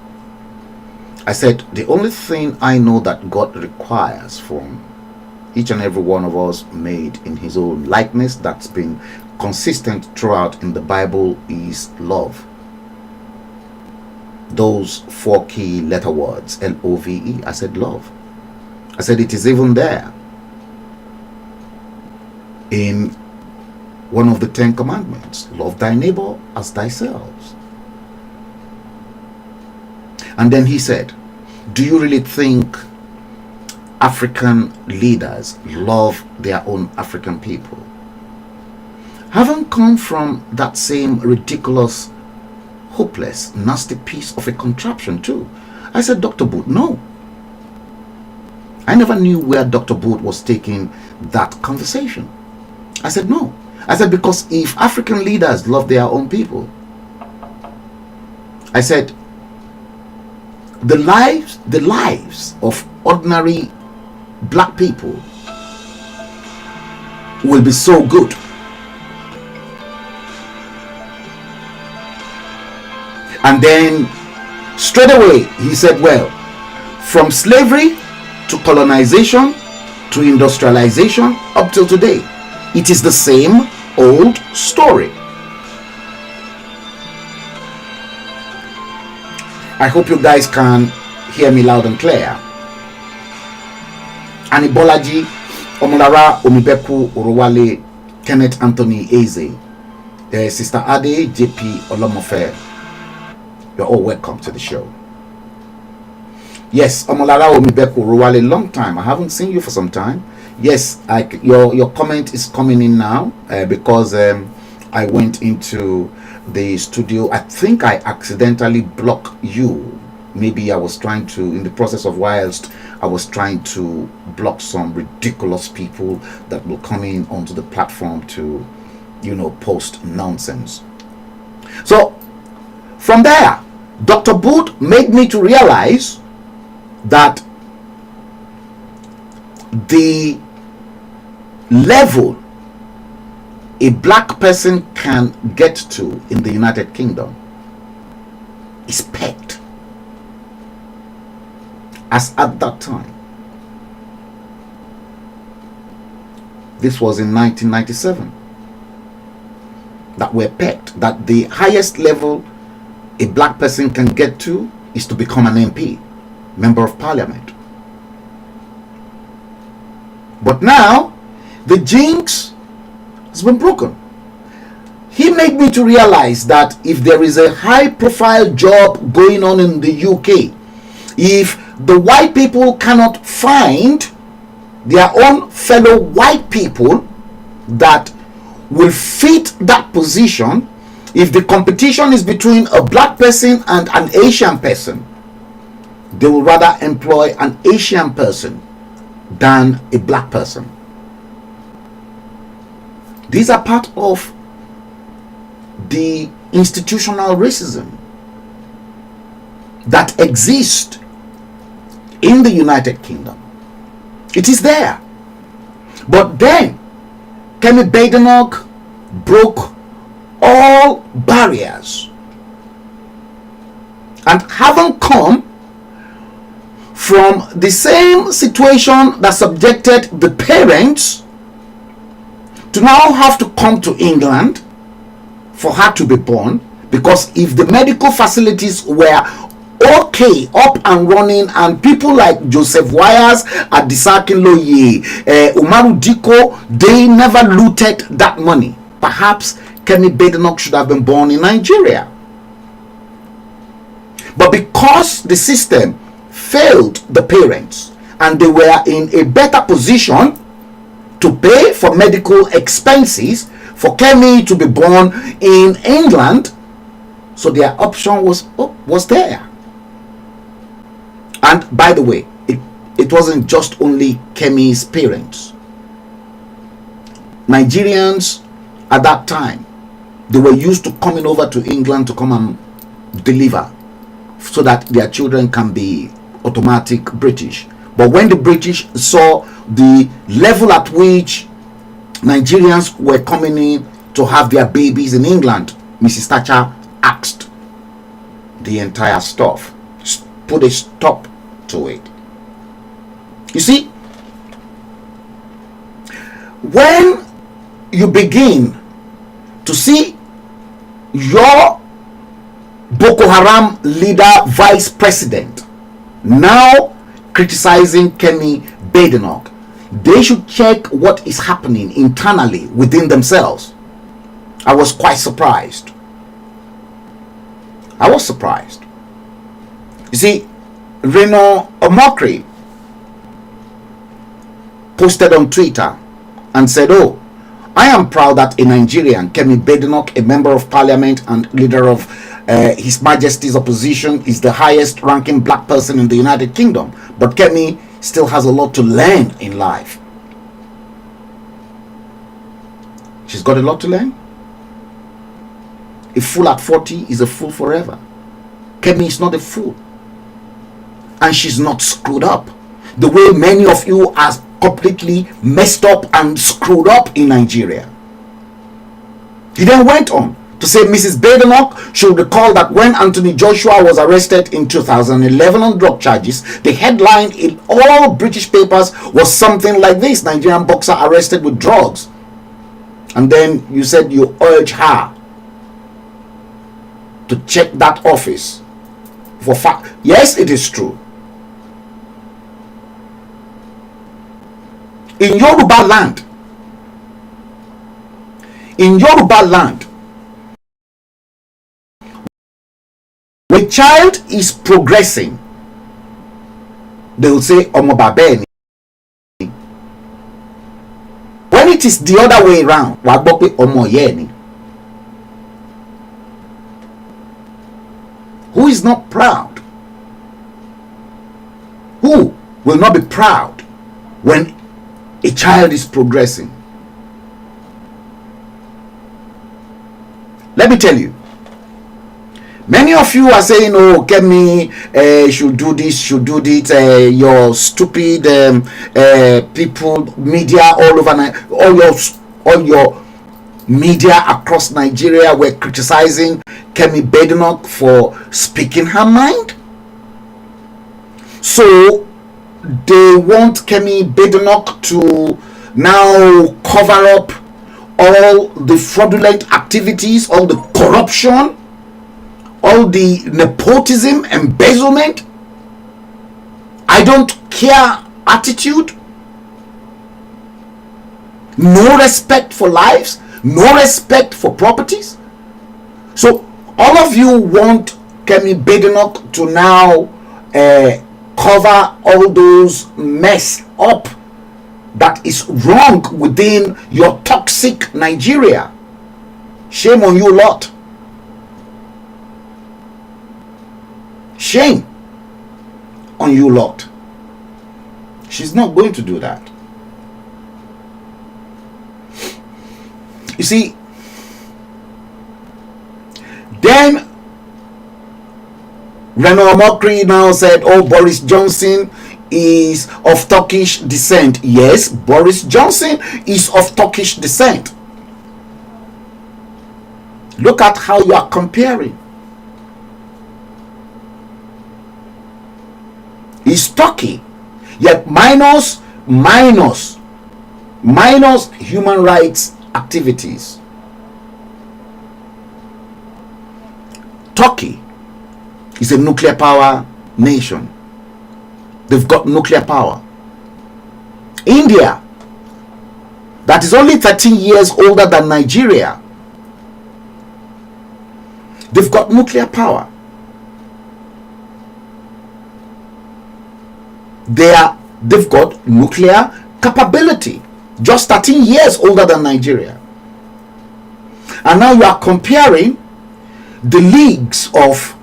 I said, the only thing I know that God requires from each and every one of us made in his own likeness, that's been consistent throughout in the Bible, is love. Those 4 key letter words, LOVE. I said love. I said it is even there in one of the 10 commandments, love thy neighbor as thyself. And then he said, do you really think African leaders love their own African people? Haven't come from that same ridiculous, hopeless, nasty piece of a contraption too? I said, Dr. Booth, no. I never knew where Dr. Booth was taking that conversation. I said, no. I said, because if African leaders love their own people, I said, the lives of ordinary black people will be so good. And then straight away he said, well, from slavery to colonization to industrialization up till today, it is the same old story. I hope you guys can hear me loud and clear. Anibolaji, Omolara, Omibeku, Orowale, Kenneth Anthony Eze, Sister Ade, JP Olomofe, you're all welcome to the show. Yes, Omolara, Omibeku, Orowale, long time. I haven't seen you for some time. Yes, your comment is coming in now because I went into the studio. I think I accidentally blocked you. Maybe I was trying to, in the process of whilst I was trying to block some ridiculous people that will come in onto the platform to, post nonsense. So from there, Dr. Booth made me to realize that the level a black person can get to in the United Kingdom is pegged, as at that time, This was in 1997. That were pegged, that the highest level a black person can get to is to become an MP, Member of Parliament. But now, the jinx has been broken. He made me to realize that if there is a high-profile job going on in the UK, if the white people cannot find their own fellow white people that will fit that position, if the competition is between a black person and an Asian person, they will rather employ an Asian person than a black person. These are part of the institutional racism that exists in the United Kingdom. It is there. But then Kemi Badenoch broke all barriers, and having come from the same situation that subjected the parents to now have to come to England for her to be born, because if the medical facilities were okay, up and running, and people like Joseph Wires, Adisakin Loye, Umaru Diko, they never looted that money. Perhaps Kemi Badenoch should have been born in Nigeria. But because the system failed the parents and they were in a better position to pay for medical expenses for Kemi to be born in England, so their option was there. And by the way, it wasn't just only Kemi's parents. Nigerians at that time, they were used to coming over to England to come and deliver so that their children can be automatic British. But when the British saw the level at which Nigerians were coming in to have their babies in England, Mrs. Thatcher axed the entire stuff, put a stop to it. You see, when you begin to see your Boko Haram leader, vice president, now criticizing Kemi Badenoch, they should check what is happening internally within themselves. I was quite surprised. I was surprised. You see, Reno Omokri posted on Twitter and said, "Oh, I am proud that a Nigerian, Kemi Badenoch, a member of parliament and leader of His Majesty's opposition, is the highest ranking black person in the United Kingdom. But Kemi still has a lot to learn in life." She's got a lot to learn. A fool at 40 is a fool forever. Kemi is not a fool. And she's not screwed up the way many of you are completely messed up and screwed up in Nigeria. He then went on to say Mrs. Badenoch should recall that when Anthony Joshua was arrested in 2011 on drug charges, the headline in all British papers was something like this: Nigerian boxer arrested with drugs. And then you said you urge her to check that office for fact. Yes, it is true. In Yoruba land, when a child is progressing, they will say Omo Babeni. When it is the other way around, Wagbope Omo Yeni. Who is not proud? Who will not be proud when a child is progressing? Let me tell you, many of you are saying, "Oh, Kemi should do this, should do this." Your stupid people, media all over, all your media across Nigeria were criticizing Kemi Badenoch for speaking her mind. So they want Kemi Badenoch to now cover up all the fraudulent activities, all the corruption, all the nepotism, embezzlement, I don't care attitude, no respect for lives, no respect for properties. So all of you want Kemi Badenoch to now cover all those mess up that is wrong within your toxic Nigeria. Shame on you lot. Shame on you lot. She's not going to do that. You see, then Reno Omokri now said, oh, Boris Johnson is of Turkish descent. Yes, Boris Johnson is of Turkish descent. Look at how you are comparing. He's Turkey, yet minus human rights activities. Turkey is a nuclear power nation. They've got nuclear power. India, that is only 13 years older than Nigeria, they've got nuclear power. They've got nuclear capability, just 13 years older than Nigeria. And now you are comparing the leagues of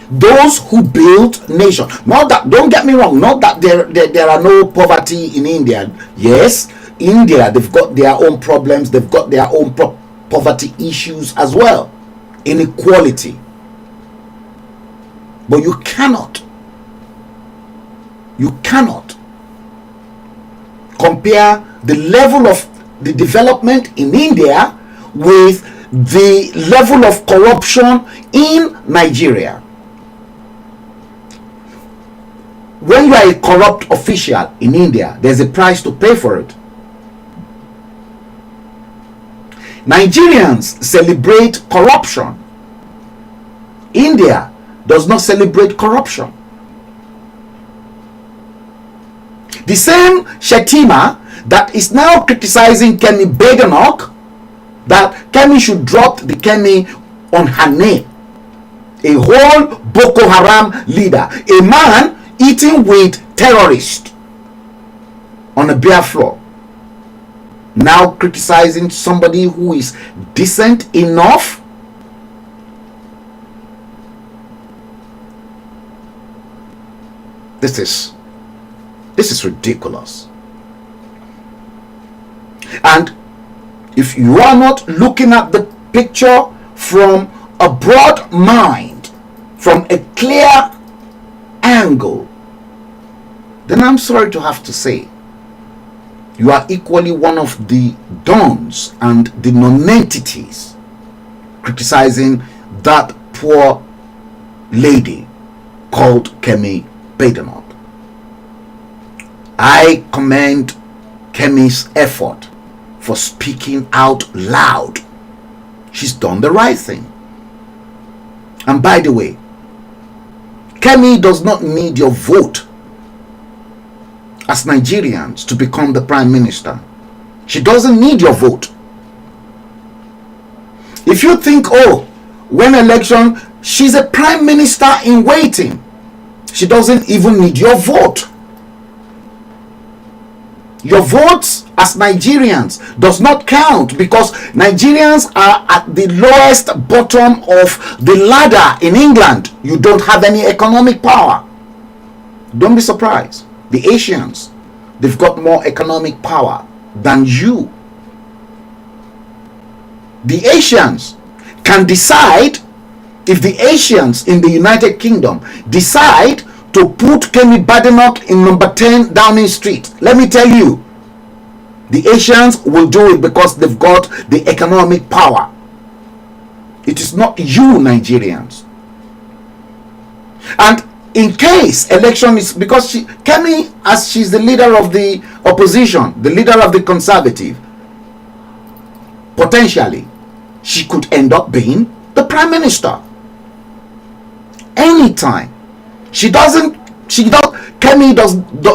those who build nation. Not that, don't get me wrong, not that there are no poverty in India. Yes, India, they've got their own problems, they've got their own poverty issues as well, inequality. But you cannot compare the level of the development in India with the level of corruption in Nigeria. When you are a corrupt official in India, there's a price to pay for it. Nigerians celebrate corruption. India does not celebrate corruption. The same Shetima that is now criticizing Kemi Badenoch, that Kemi should drop the Kemi on her name. A whole Boko Haram leader, a man eating with terrorists on a bare floor, now criticizing somebody who is decent enough. This is ridiculous. And if you are not looking at the picture from a broad mind, from a clear angle, then I'm sorry to have to say, you are equally one of the dons and the non-entities criticizing that poor lady called Kemi Badenoch. I commend Kemi's effort for speaking out loud. She's done the right thing. And by the way, Kemi does not need your vote as Nigerians to become the Prime Minister. She doesn't need your vote. If you think, oh, when election, she's a Prime Minister in waiting, she doesn't even need your vote. Your votes as Nigerians does not count, because Nigerians are at the lowest bottom of the ladder in England. You don't have any economic power. Don't be surprised. The Asians, they've got more economic power than you. The Asians can decide, if the Asians in the United Kingdom decide to put Kemi Badenoch in number 10 Downing Street, let me tell you, the Asians will do it because they've got the economic power. It is not you Nigerians. And in case election is, because Kemi, as she's the leader of the opposition, the leader of the conservative, potentially, she could end up being the prime minister. Anytime. Kemi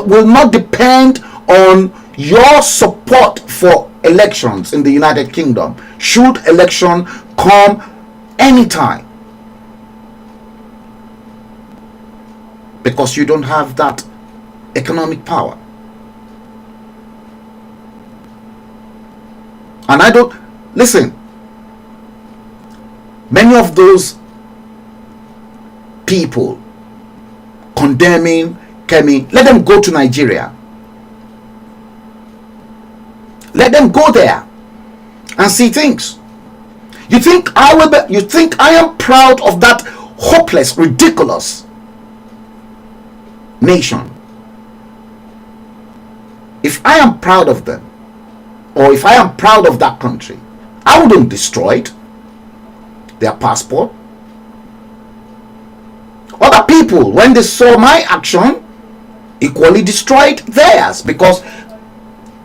will not depend on your support for elections in the United Kingdom. Should election come anytime. Because you don't have that economic power. And I don't, listen, many of those people condemning Kemi, let them go to Nigeria. Let them go there and see things. You think I am proud of that hopeless, ridiculous nation? If I am proud of them, or if I am proud of that country, I wouldn't destroy it, their passport. Other people, when they saw my action, equally destroyed theirs, because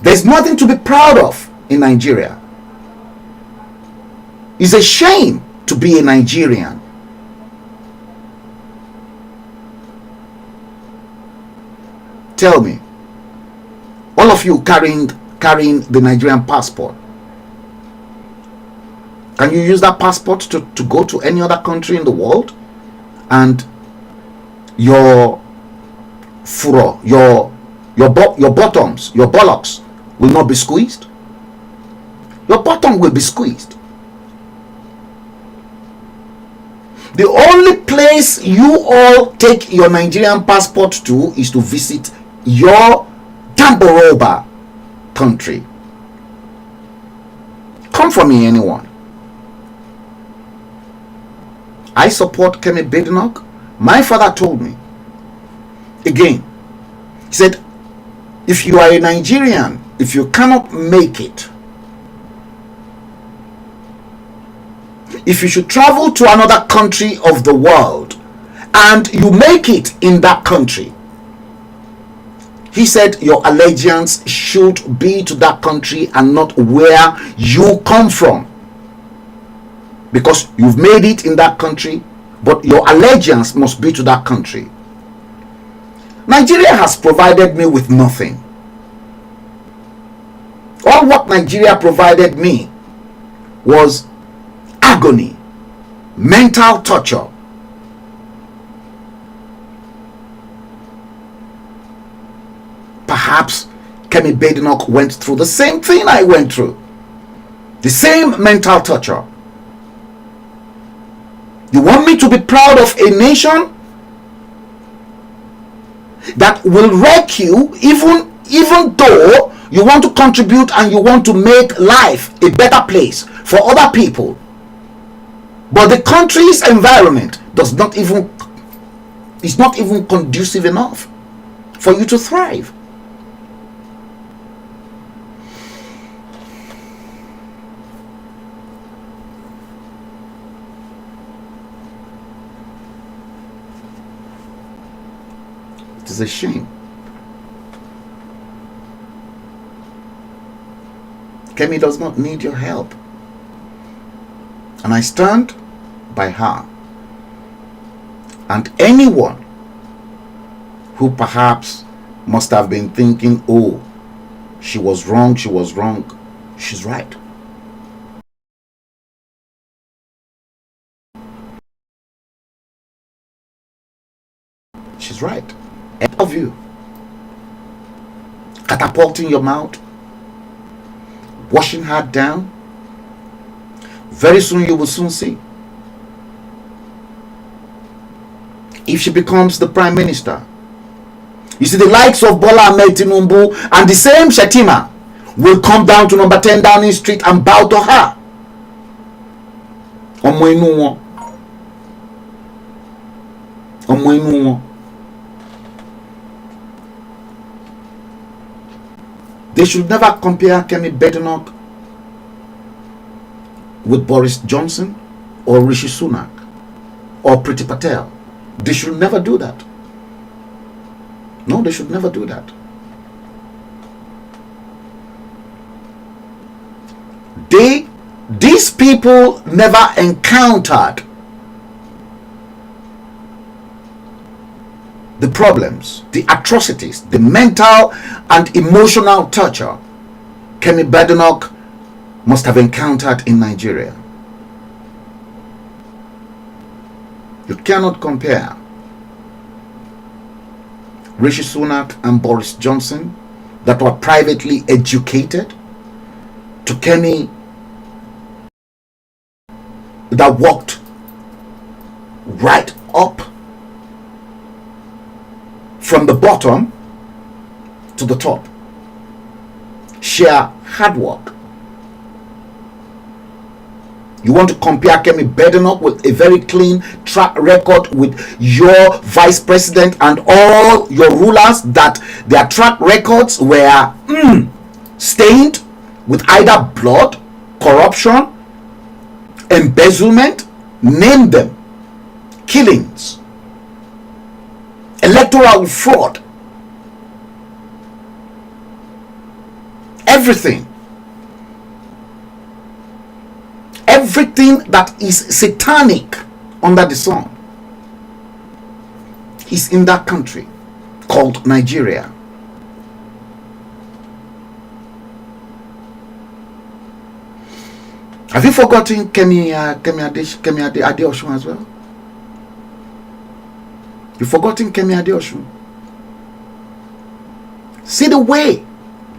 there's nothing to be proud of in Nigeria. It's a shame to be a Nigerian. Tell me, all of you carrying the Nigerian passport, can you use that passport to go to any other country in the world, and your furrow, your bottoms, your bollocks will not be squeezed? Your bottom will be squeezed. The only place you all take your Nigerian passport to is to visit your Tamboroba country. Come for me, anyone. I support Kemi Badenoch. My father told me, again, he said, if you are a Nigerian, if you cannot make it, if you should travel to another country of the world and you make it in that country, he said your allegiance should be to that country and not where you come from, because you've made it in that country, but your allegiance must be to that country. Nigeria has provided me with nothing. All what Nigeria provided me was agony, mental torture. Perhaps Kemi Badenoch went through the same thing I went through. The same mental torture. You want me to be proud of a nation that will wreck you, even though you want to contribute and you want to make life a better place for other people, but the country's environment is not even conducive enough for you to thrive? It is a shame. Kemi does not need your help, and I stand by her. And anyone who perhaps must have been thinking, oh, she was wrong, she's right. She's right. Any of you catapulting your mouth, washing her down, very soon you will soon see. If she becomes the prime minister, you see the likes of Bola Ahmed Tinubu and the same Shetima will come down to number 10 Downing Street and bow to her. They should never compare Kemi Badenoch with Boris Johnson or Rishi Sunak or Priti Patel. They should never do that. No, they should never do that. These people never encountered the problems, the atrocities, the mental and emotional torture Kemi Badenoch must have encountered in Nigeria. You cannot compare Rishi Sunak and Boris Johnson that were privately educated to Kemi that walked right up from the bottom to the top. Sheer hard work. You want to compare Kemi Badenoch with a very clean track record with your vice president and all your rulers that their track records were stained with either blood, corruption, embezzlement, name them, killings, electoral fraud, everything that is satanic under the sun is in that country called Nigeria. Have you forgotten Kemi Adeosun as well? You've forgotten Kemi Adeosun? See the way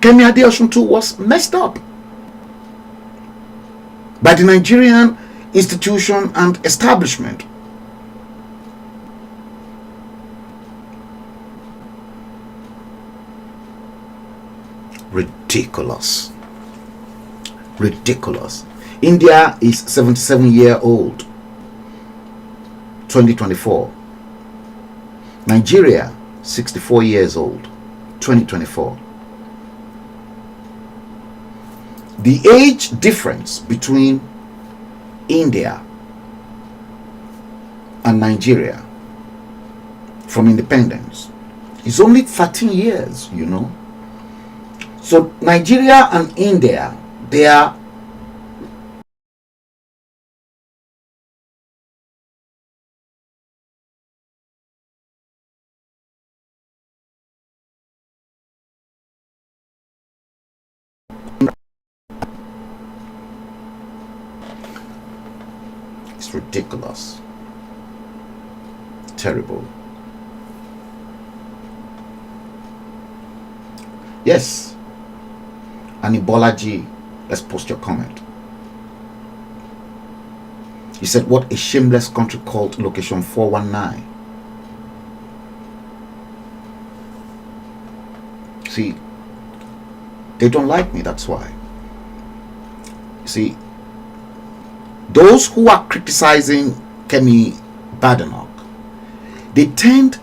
Kemi Adeosun too was messed up by the Nigerian institution and establishment. Ridiculous. Ridiculous. India is 77-year-old. 2024. Nigeria 64 years old. 2024. The age difference between India and Nigeria from independence is only 13 years, you know. So Nigeria and India, they are ridiculous. Terrible. Yes. Anibolaji, let's post your comment. He said, what a shameless country called location 419. See, they don't like me, that's why. See, those who are criticizing Kemi Badenoch, they tend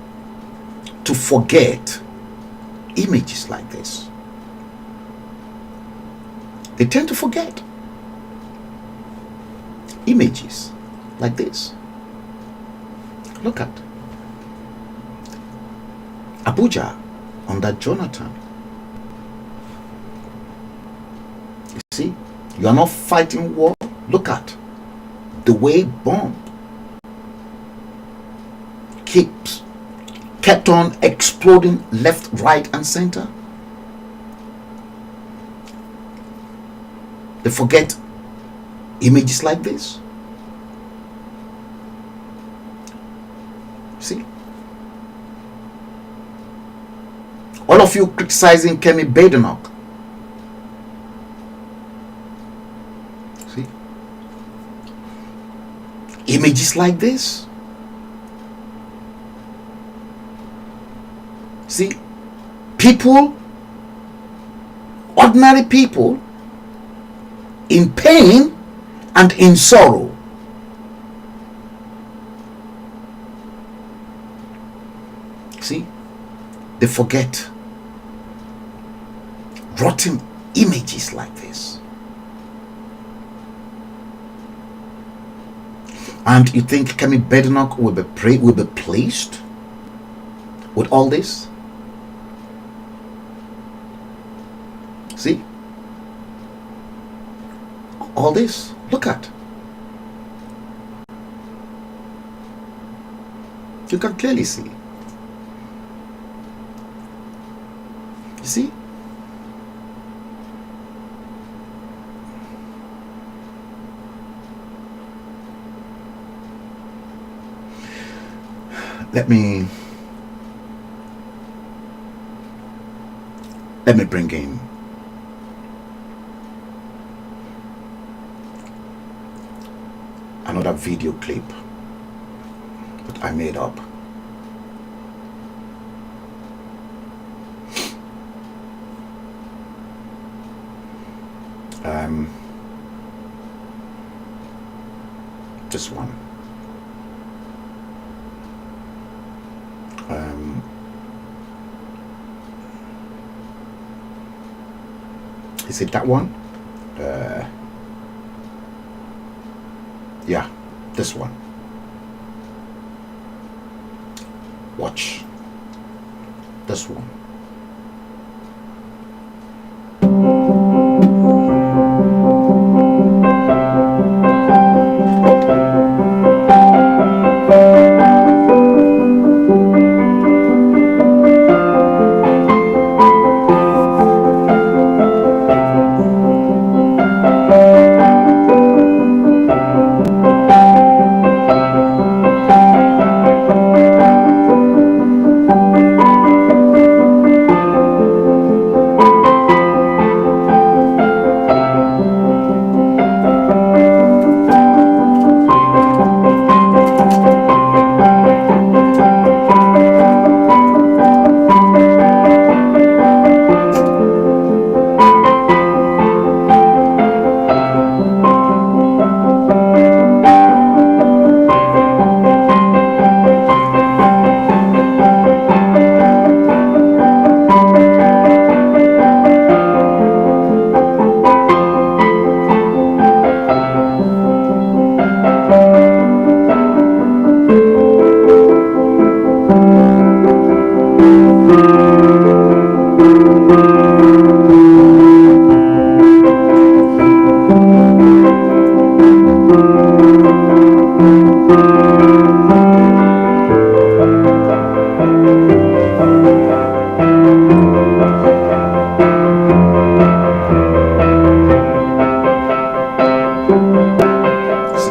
to forget images like this. They tend to forget images like this. Look at Abuja under Jonathan. You see, you are not fighting war. Look at the way bomb kept on exploding left, right, and center. They forget images like this. See? All of you criticizing Kemi Badenoch. See? Images like this. See? People, ordinary people, in pain and in sorrow. See? They forget rotten images like this. And you think Kemi Badenoch will be pleased with all this? See? all this. Look at. You can clearly see. You see? Let me bring in another video clip that I made up. This one. Is it that one? Yeah, this one. Watch this one.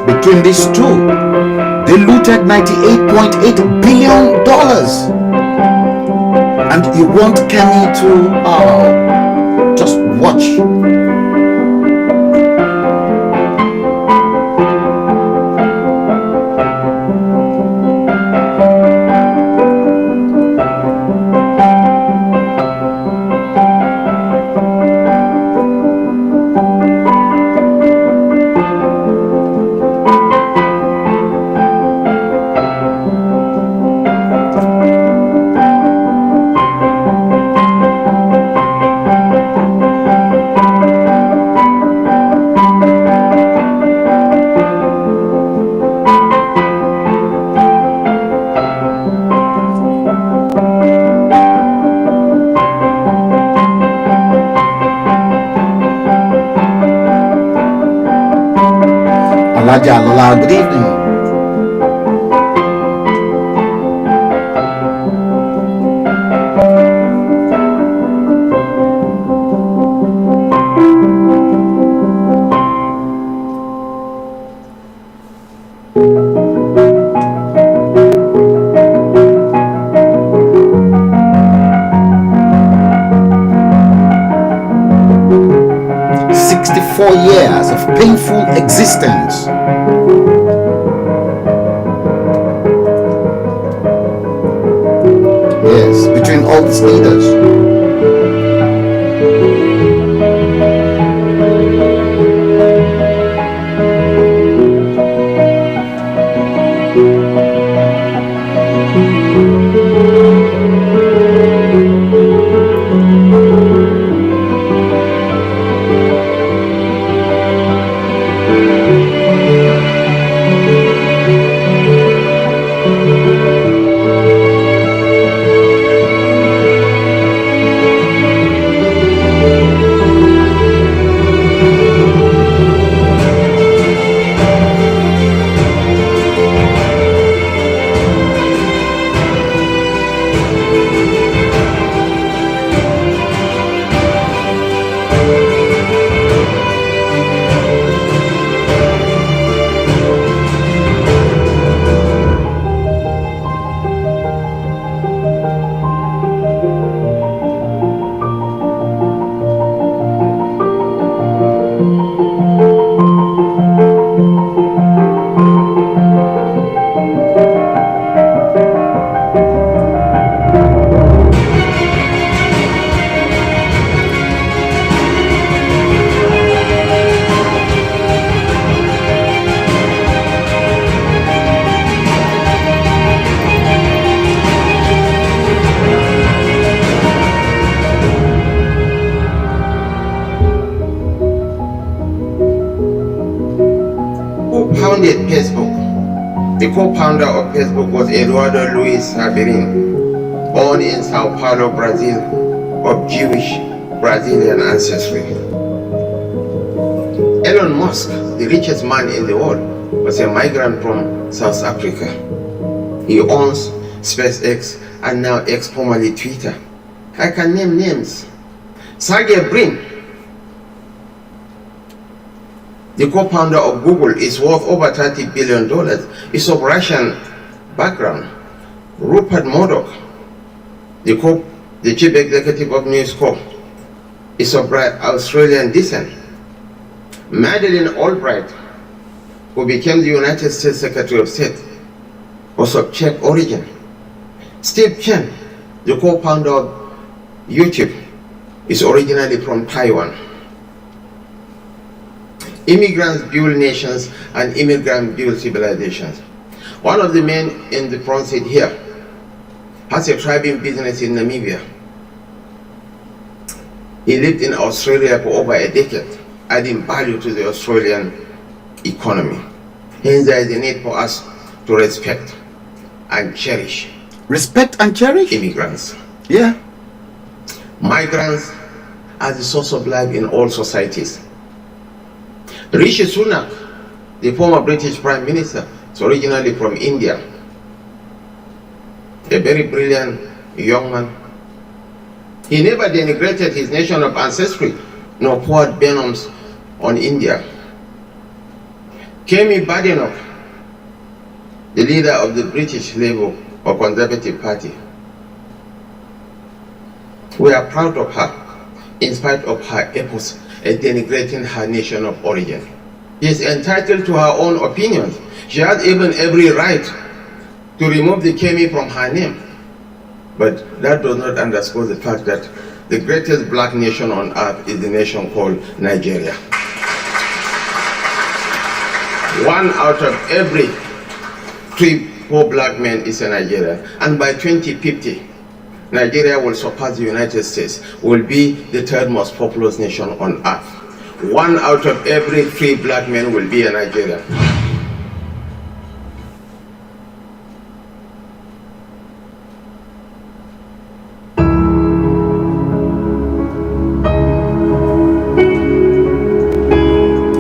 Between these two, they looted $98.8 billion. And you want Kenny to just watch. Alhaja, good evening. Years of painful existence. Yes, between all these leaders. The co-founder of Facebook was Eduardo Luis Sabirin, born in Sao Paulo, Brazil, of Jewish Brazilian ancestry. Elon Musk, the richest man in the world, was a migrant from South Africa. He owns SpaceX and now X, formerly Twitter. I can name names. Sergey Brin, the co-founder of Google, is worth over $30 billion. He's of Russian background. Rupert Murdoch, the chief executive of News Corp, is of Australian descent. Madeleine Albright, who became the United States Secretary of State, was of Czech origin. Steve Chen, the co-founder of YouTube, is originally from Taiwan. Immigrants build nations and immigrants build civilizations. One of the men in the front seat here has a thriving business in Namibia. He lived in Australia for over a decade, adding value to the Australian economy. Hence, there is a need for us to respect and cherish. Respect and cherish? Immigrants. Yeah. Migrants are the source of life in all societies. Rishi Sunak, the former British Prime Minister, is originally from India. A very brilliant young man. He never denigrated his nation of ancestry, nor poured venoms on India. Kemi Badenoch, the leader of the British Labour or Conservative Party. We are proud of her, in spite of her efforts at denigrating her nation of origin. She is entitled to her own opinions. She has even every right to remove the Kemi from her name. But that does not underscore the fact that the greatest black nation on earth is the nation called Nigeria. 1 out of every 3-4 black men is a Nigerian. And by 2050, Nigeria will surpass the United States, will be the 3rd most populous nation on earth. 1 out of every 3 black men will be a Nigerian.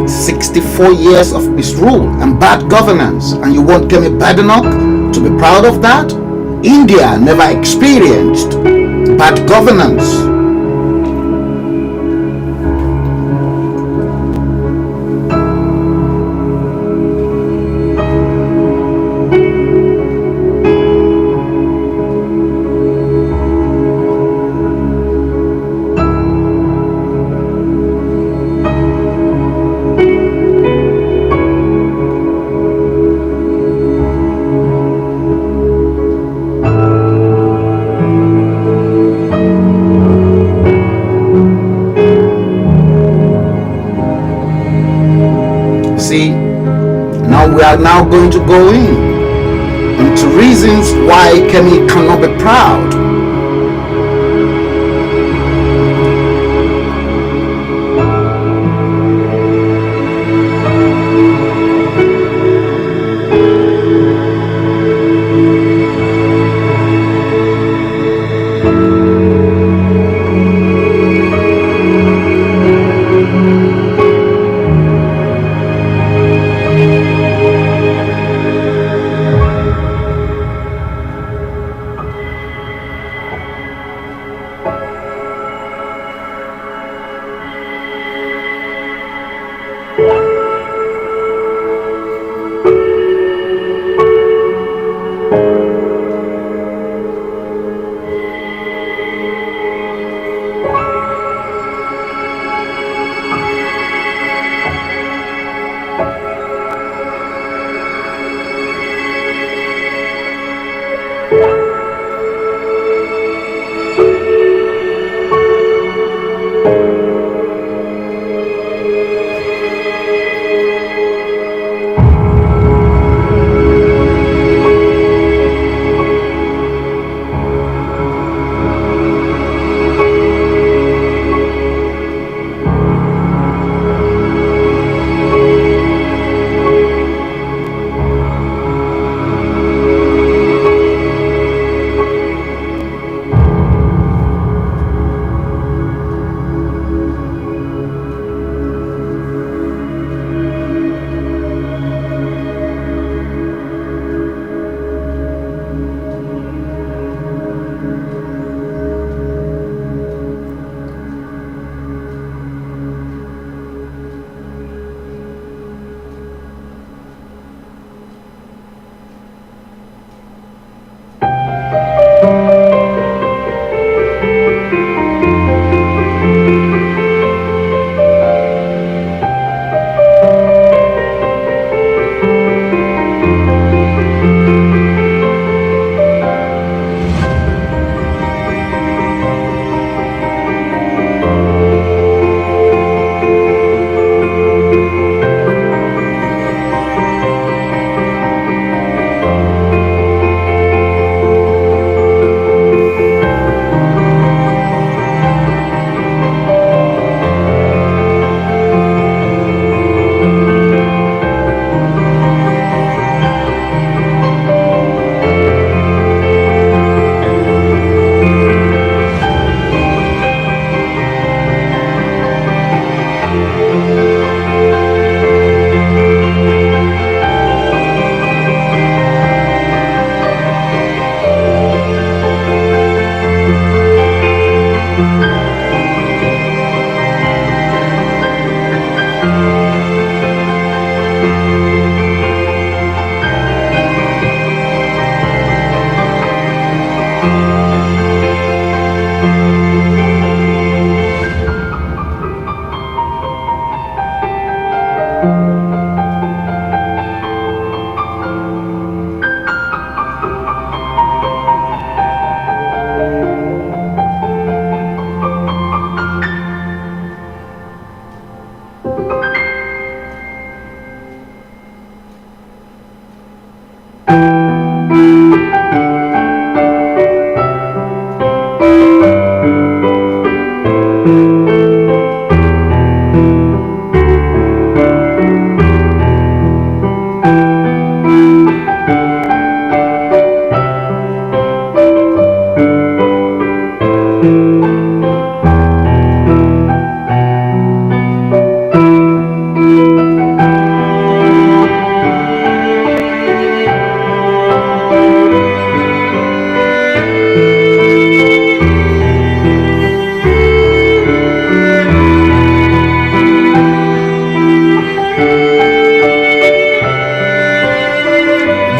"64 years of misrule and bad governance, and you want Kemi Badenoch to be proud of that? India never experienced bad governance." We are now going to go into reasons why Kemi cannot be proud.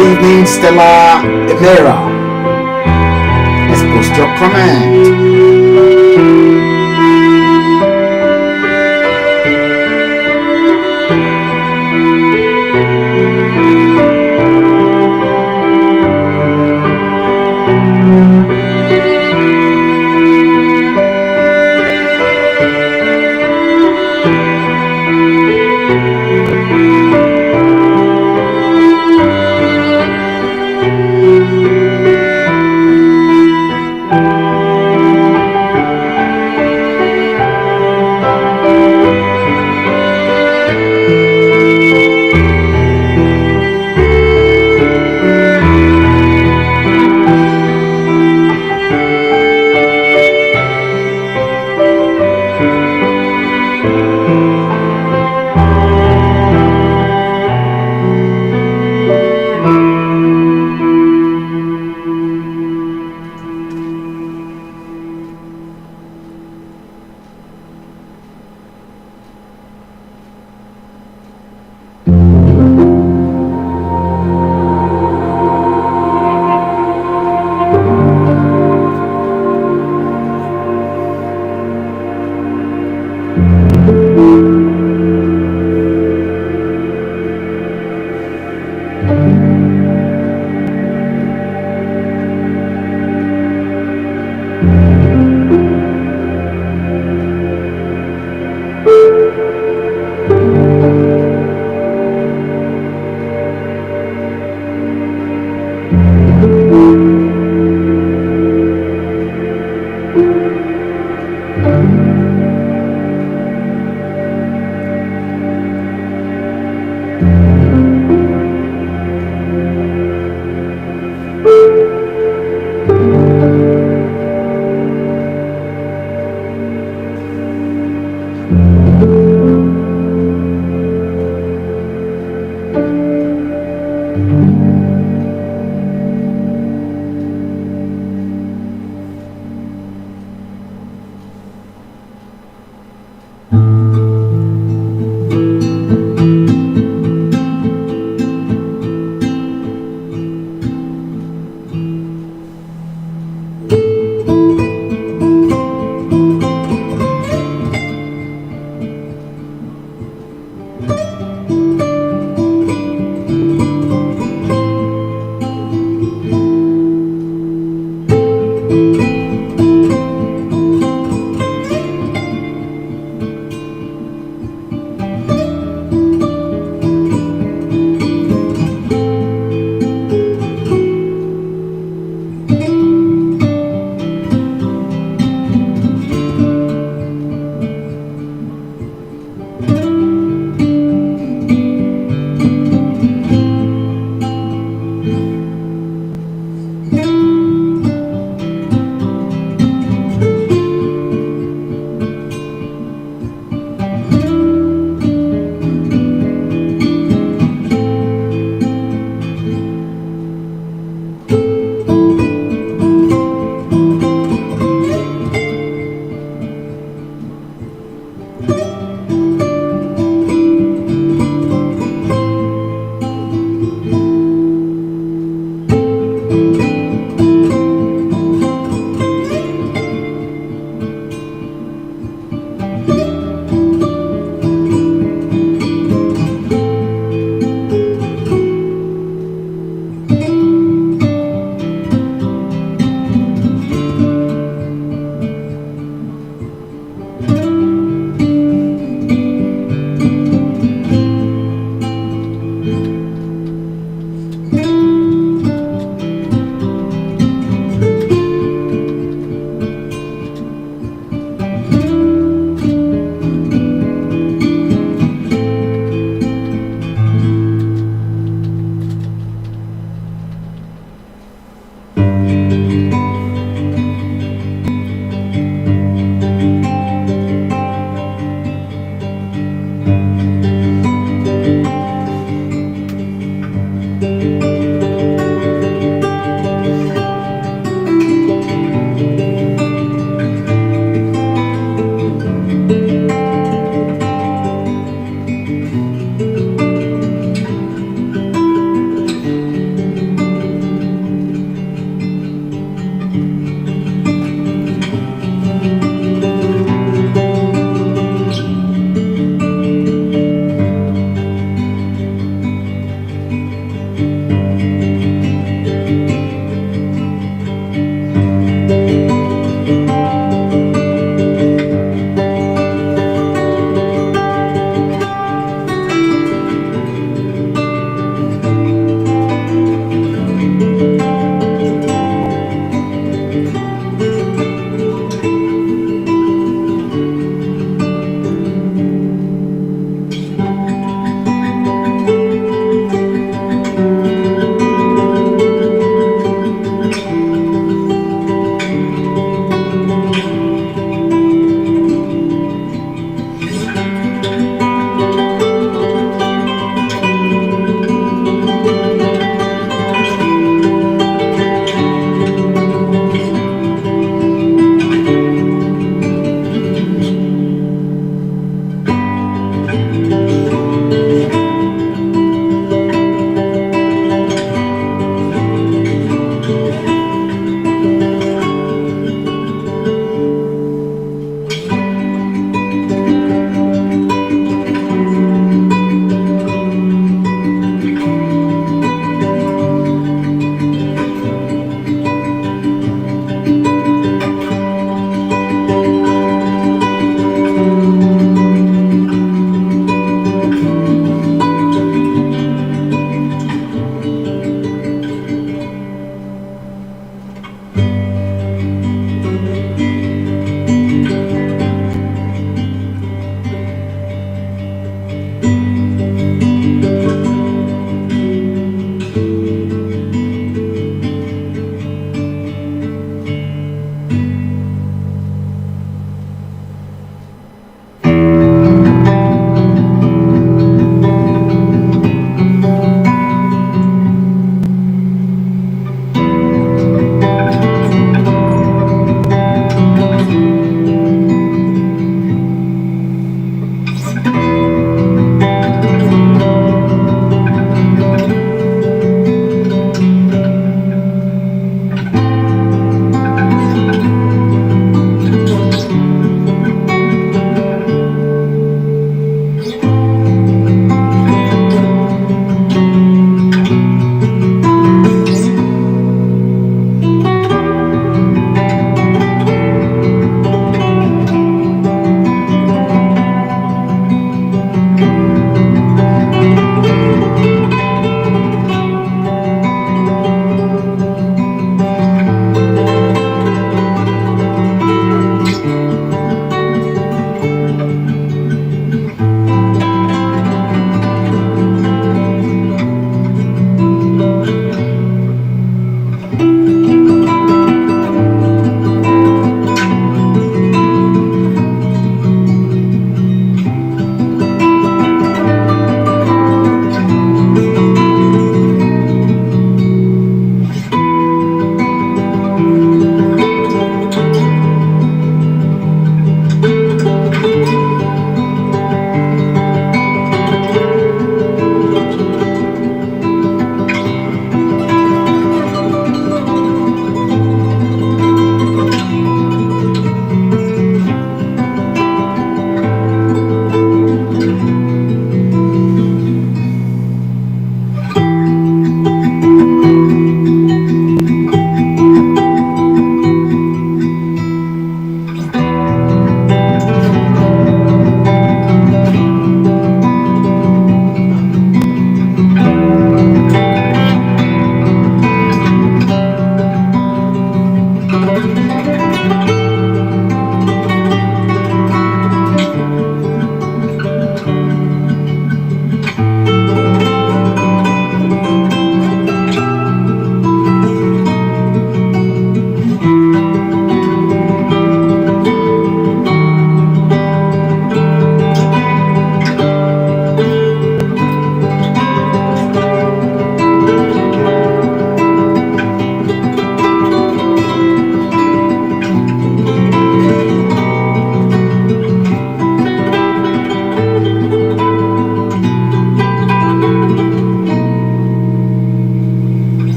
Good evening, Stella Emera. Let's post your comment.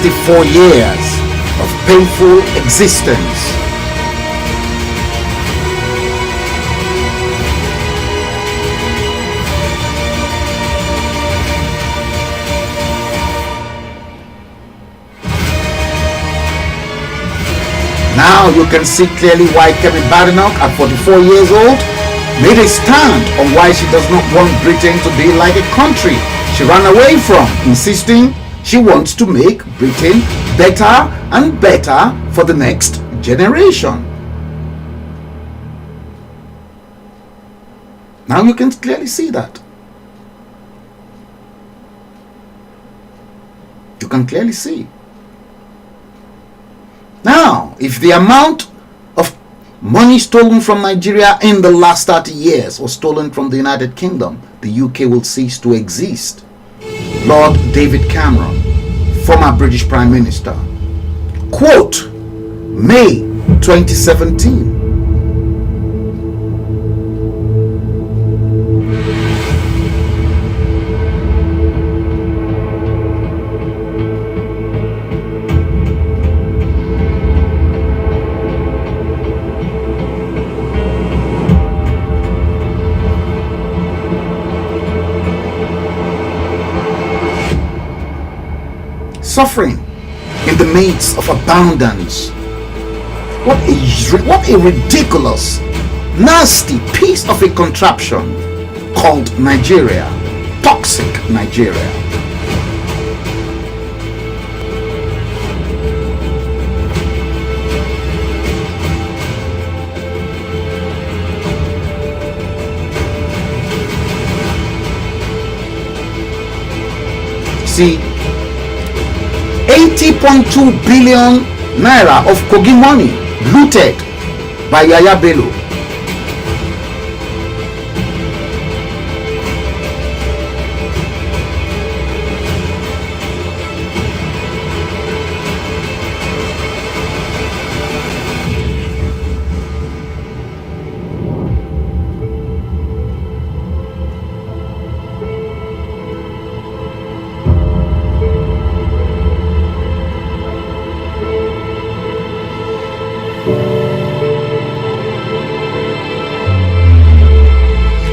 64 years of painful existence. Now you can see clearly why Kemi Badenoch, at 44 years old, made a stand on why she does not want Britain to be like a country she ran away from, insisting she wants to make Britain better and better for the next generation. Now you can clearly see that. You can clearly see. Now, if the amount of money stolen from Nigeria in the last 30 years was stolen from the United Kingdom, the UK will cease to exist. Lord David Cameron, former British Prime Minister. Quote, May 2017. Suffering in the midst of abundance. What a ridiculous, nasty piece of a contraption called Nigeria. Toxic Nigeria. See, 80.2 billion naira of Kogi money looted by Yaya Bello.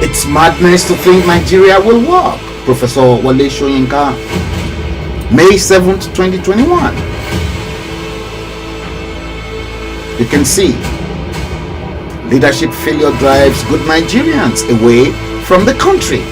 It's madness to think Nigeria will work. Professor Wale Soyinka, May 7th, 2021. You can see leadership failure drives good Nigerians away from the country.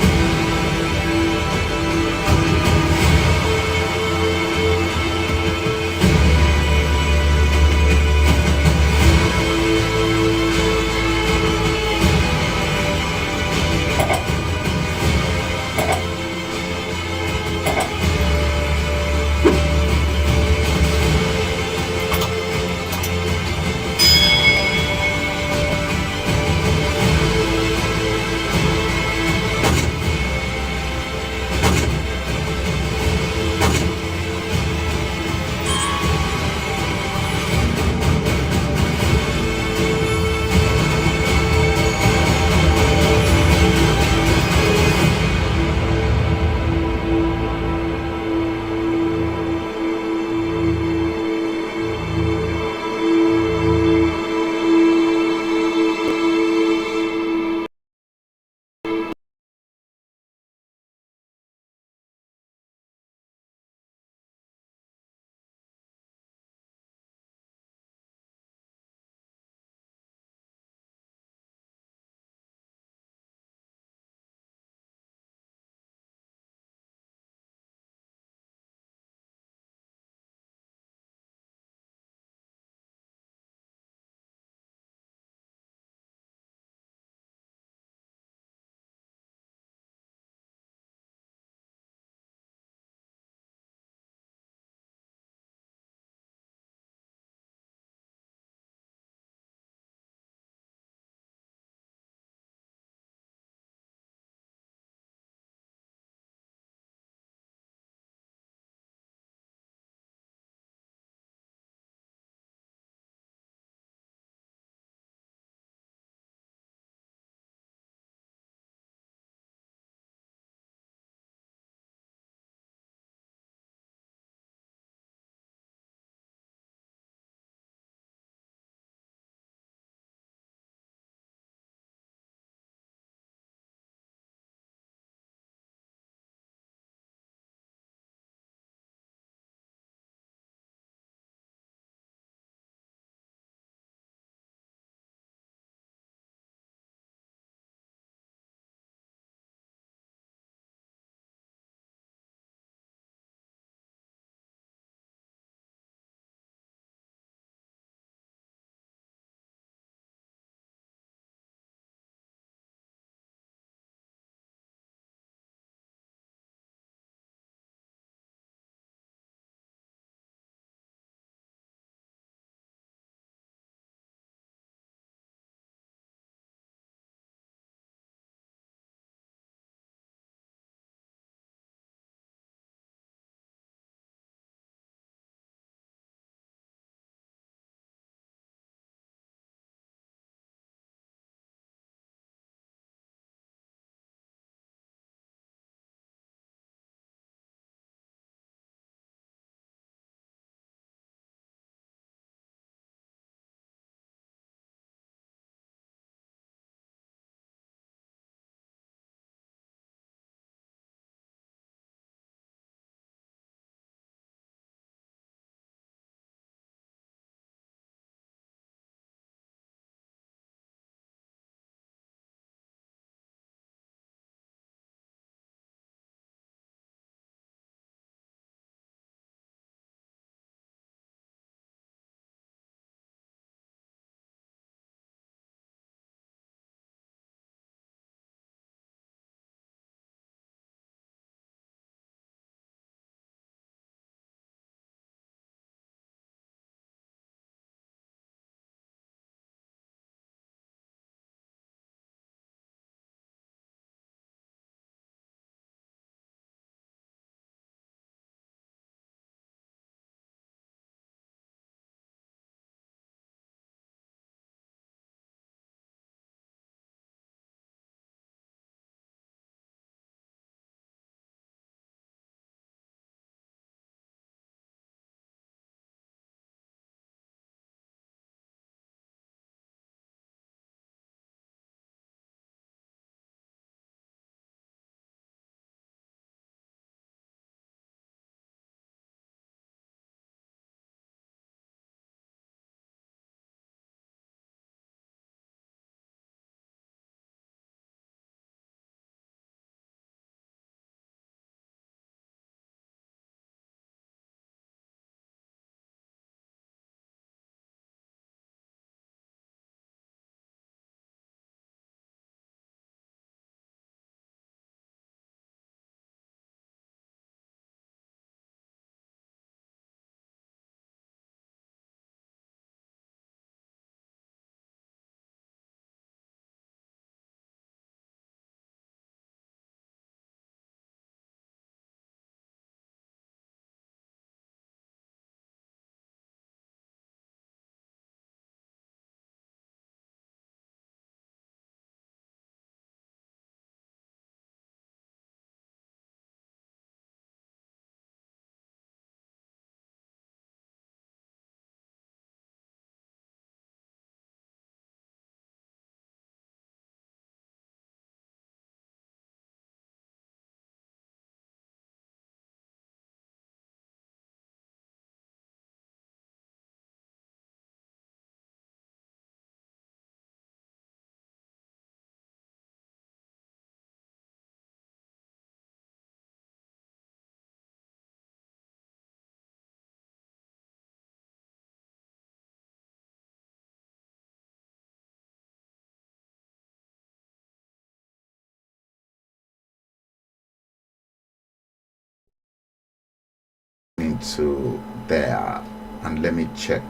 into there, and let me check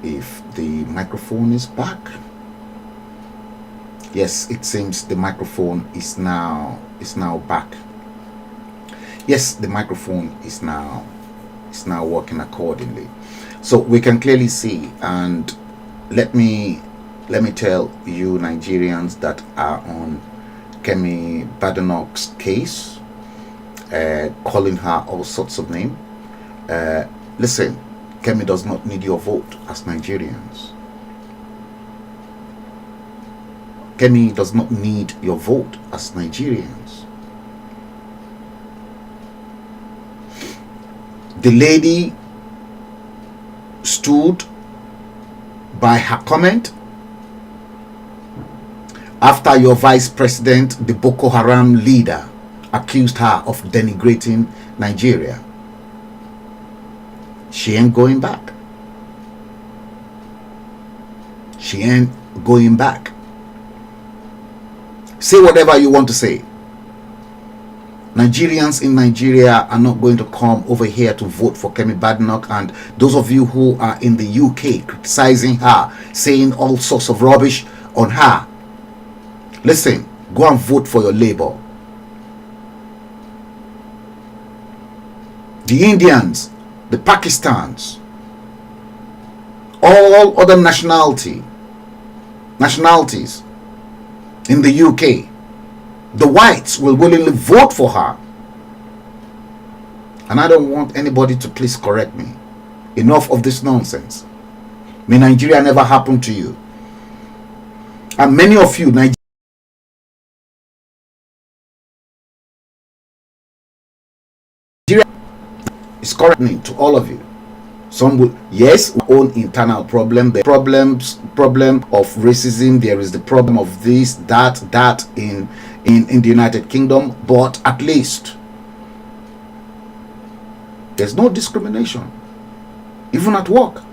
if the microphone is back. Yes, it seems the microphone is now back. Yes, the microphone is now working accordingly, so we can clearly see. And let me tell you Nigerians that are on Kemi Badenoch's case, calling her all sorts of names. Listen, Kemi does not need your vote as Nigerians. Kemi does not need your vote as Nigerians. The lady stood by her comment after your vice president, the Boko Haram leader, accused her of denigrating Nigeria. She ain't going back. She ain't going back. Say whatever you want to say. Nigerians in Nigeria are not going to come over here to vote for Kemi Badenoch, and those of you who are in the UK criticizing her, saying all sorts of rubbish on her, listen, go and vote for your Labour. The Indians, the Pakistans, all other nationalities in the UK, the whites will willingly vote for her. And I don't want anybody to please correct me. Enough of this nonsense. May Nigeria never happen to you. And many of you, Nigeria is correcting to all of you. Some will, yes, our own internal problem, the problem of racism, there is the problem of this, that in the United Kingdom, but at least there's no discrimination, even at work.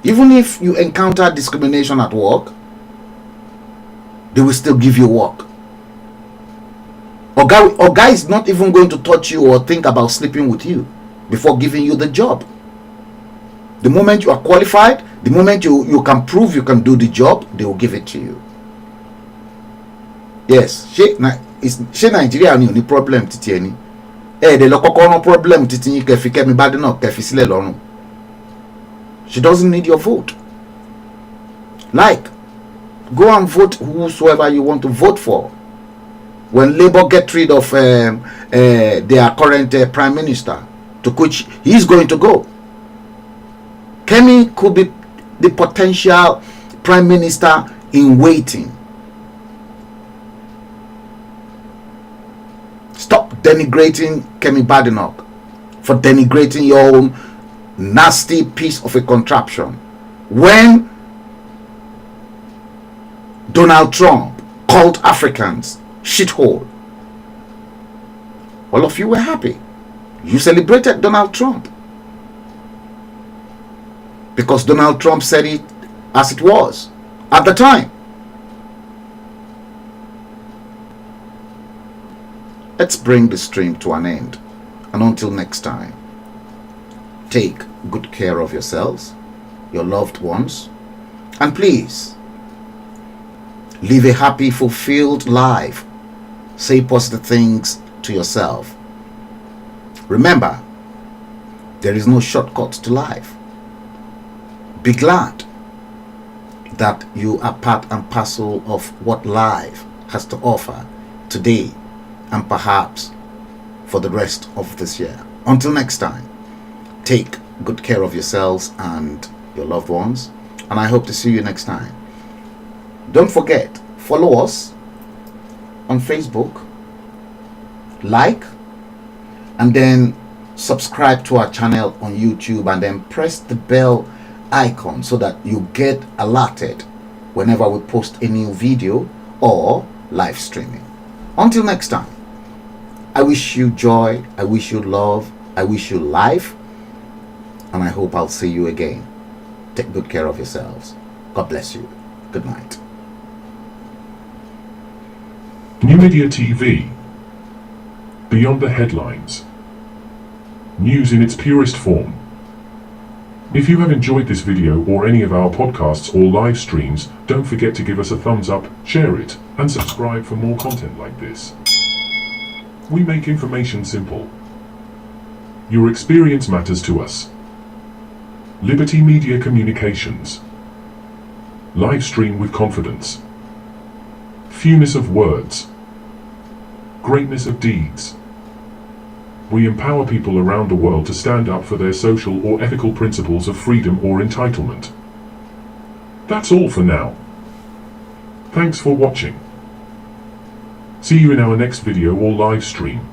Even if you encounter discrimination at work, they will still give you work. Oga is not even going to touch you or think about sleeping with you before giving you the job. The moment you are qualified, the moment you can prove you can do the job, they will give it to you. Yes, she Nigeria ni problem titi eni. De lo koko no problem titi yin ke fi Kemi Badenoch ke fi sile lorun. She doesn't need your vote. Like, go and vote whosoever you want to vote for. When Labour get rid of their current Prime Minister, to which he is going to go, Kemi could be the potential Prime Minister in waiting. Stop denigrating Kemi Badenoch for denigrating your own nasty piece of a contraption. When Donald Trump called Africans shithole, all of you were happy. You celebrated Donald Trump because Donald Trump said it as it was at the time. Let's bring the stream to an end, and until next time, take good care of yourselves, your loved ones, and please live a happy, fulfilled life. Say positive things to yourself. Remember, there is no shortcut to life. Be glad that you are part and parcel of what life has to offer today and perhaps for the rest of this year. Until next time, take good care of yourselves and your loved ones, and I hope to see you next time. Don't forget, follow us on Facebook, like, and then subscribe to our channel on YouTube, and then press the bell icon so that you get alerted whenever we post a new video or live streaming. Until next time, I wish you joy, I wish you love, I wish you life, and I hope I'll see you again. Take good care of yourselves. God bless you. Good night. NuMedia TV. Beyond the headlines. News in its purest form. If you have enjoyed this video or any of our podcasts or live streams, don't forget to give us a thumbs up, share it, and subscribe for more content like this. We make information simple. Your experience matters to us. Liberty Media Communications. Live stream with confidence. Fewness of words. Greatness of deeds. We empower people around the world to stand up for their social or ethical principles of freedom or entitlement. That's all for now. Thanks for watching. See you in our next video or live stream.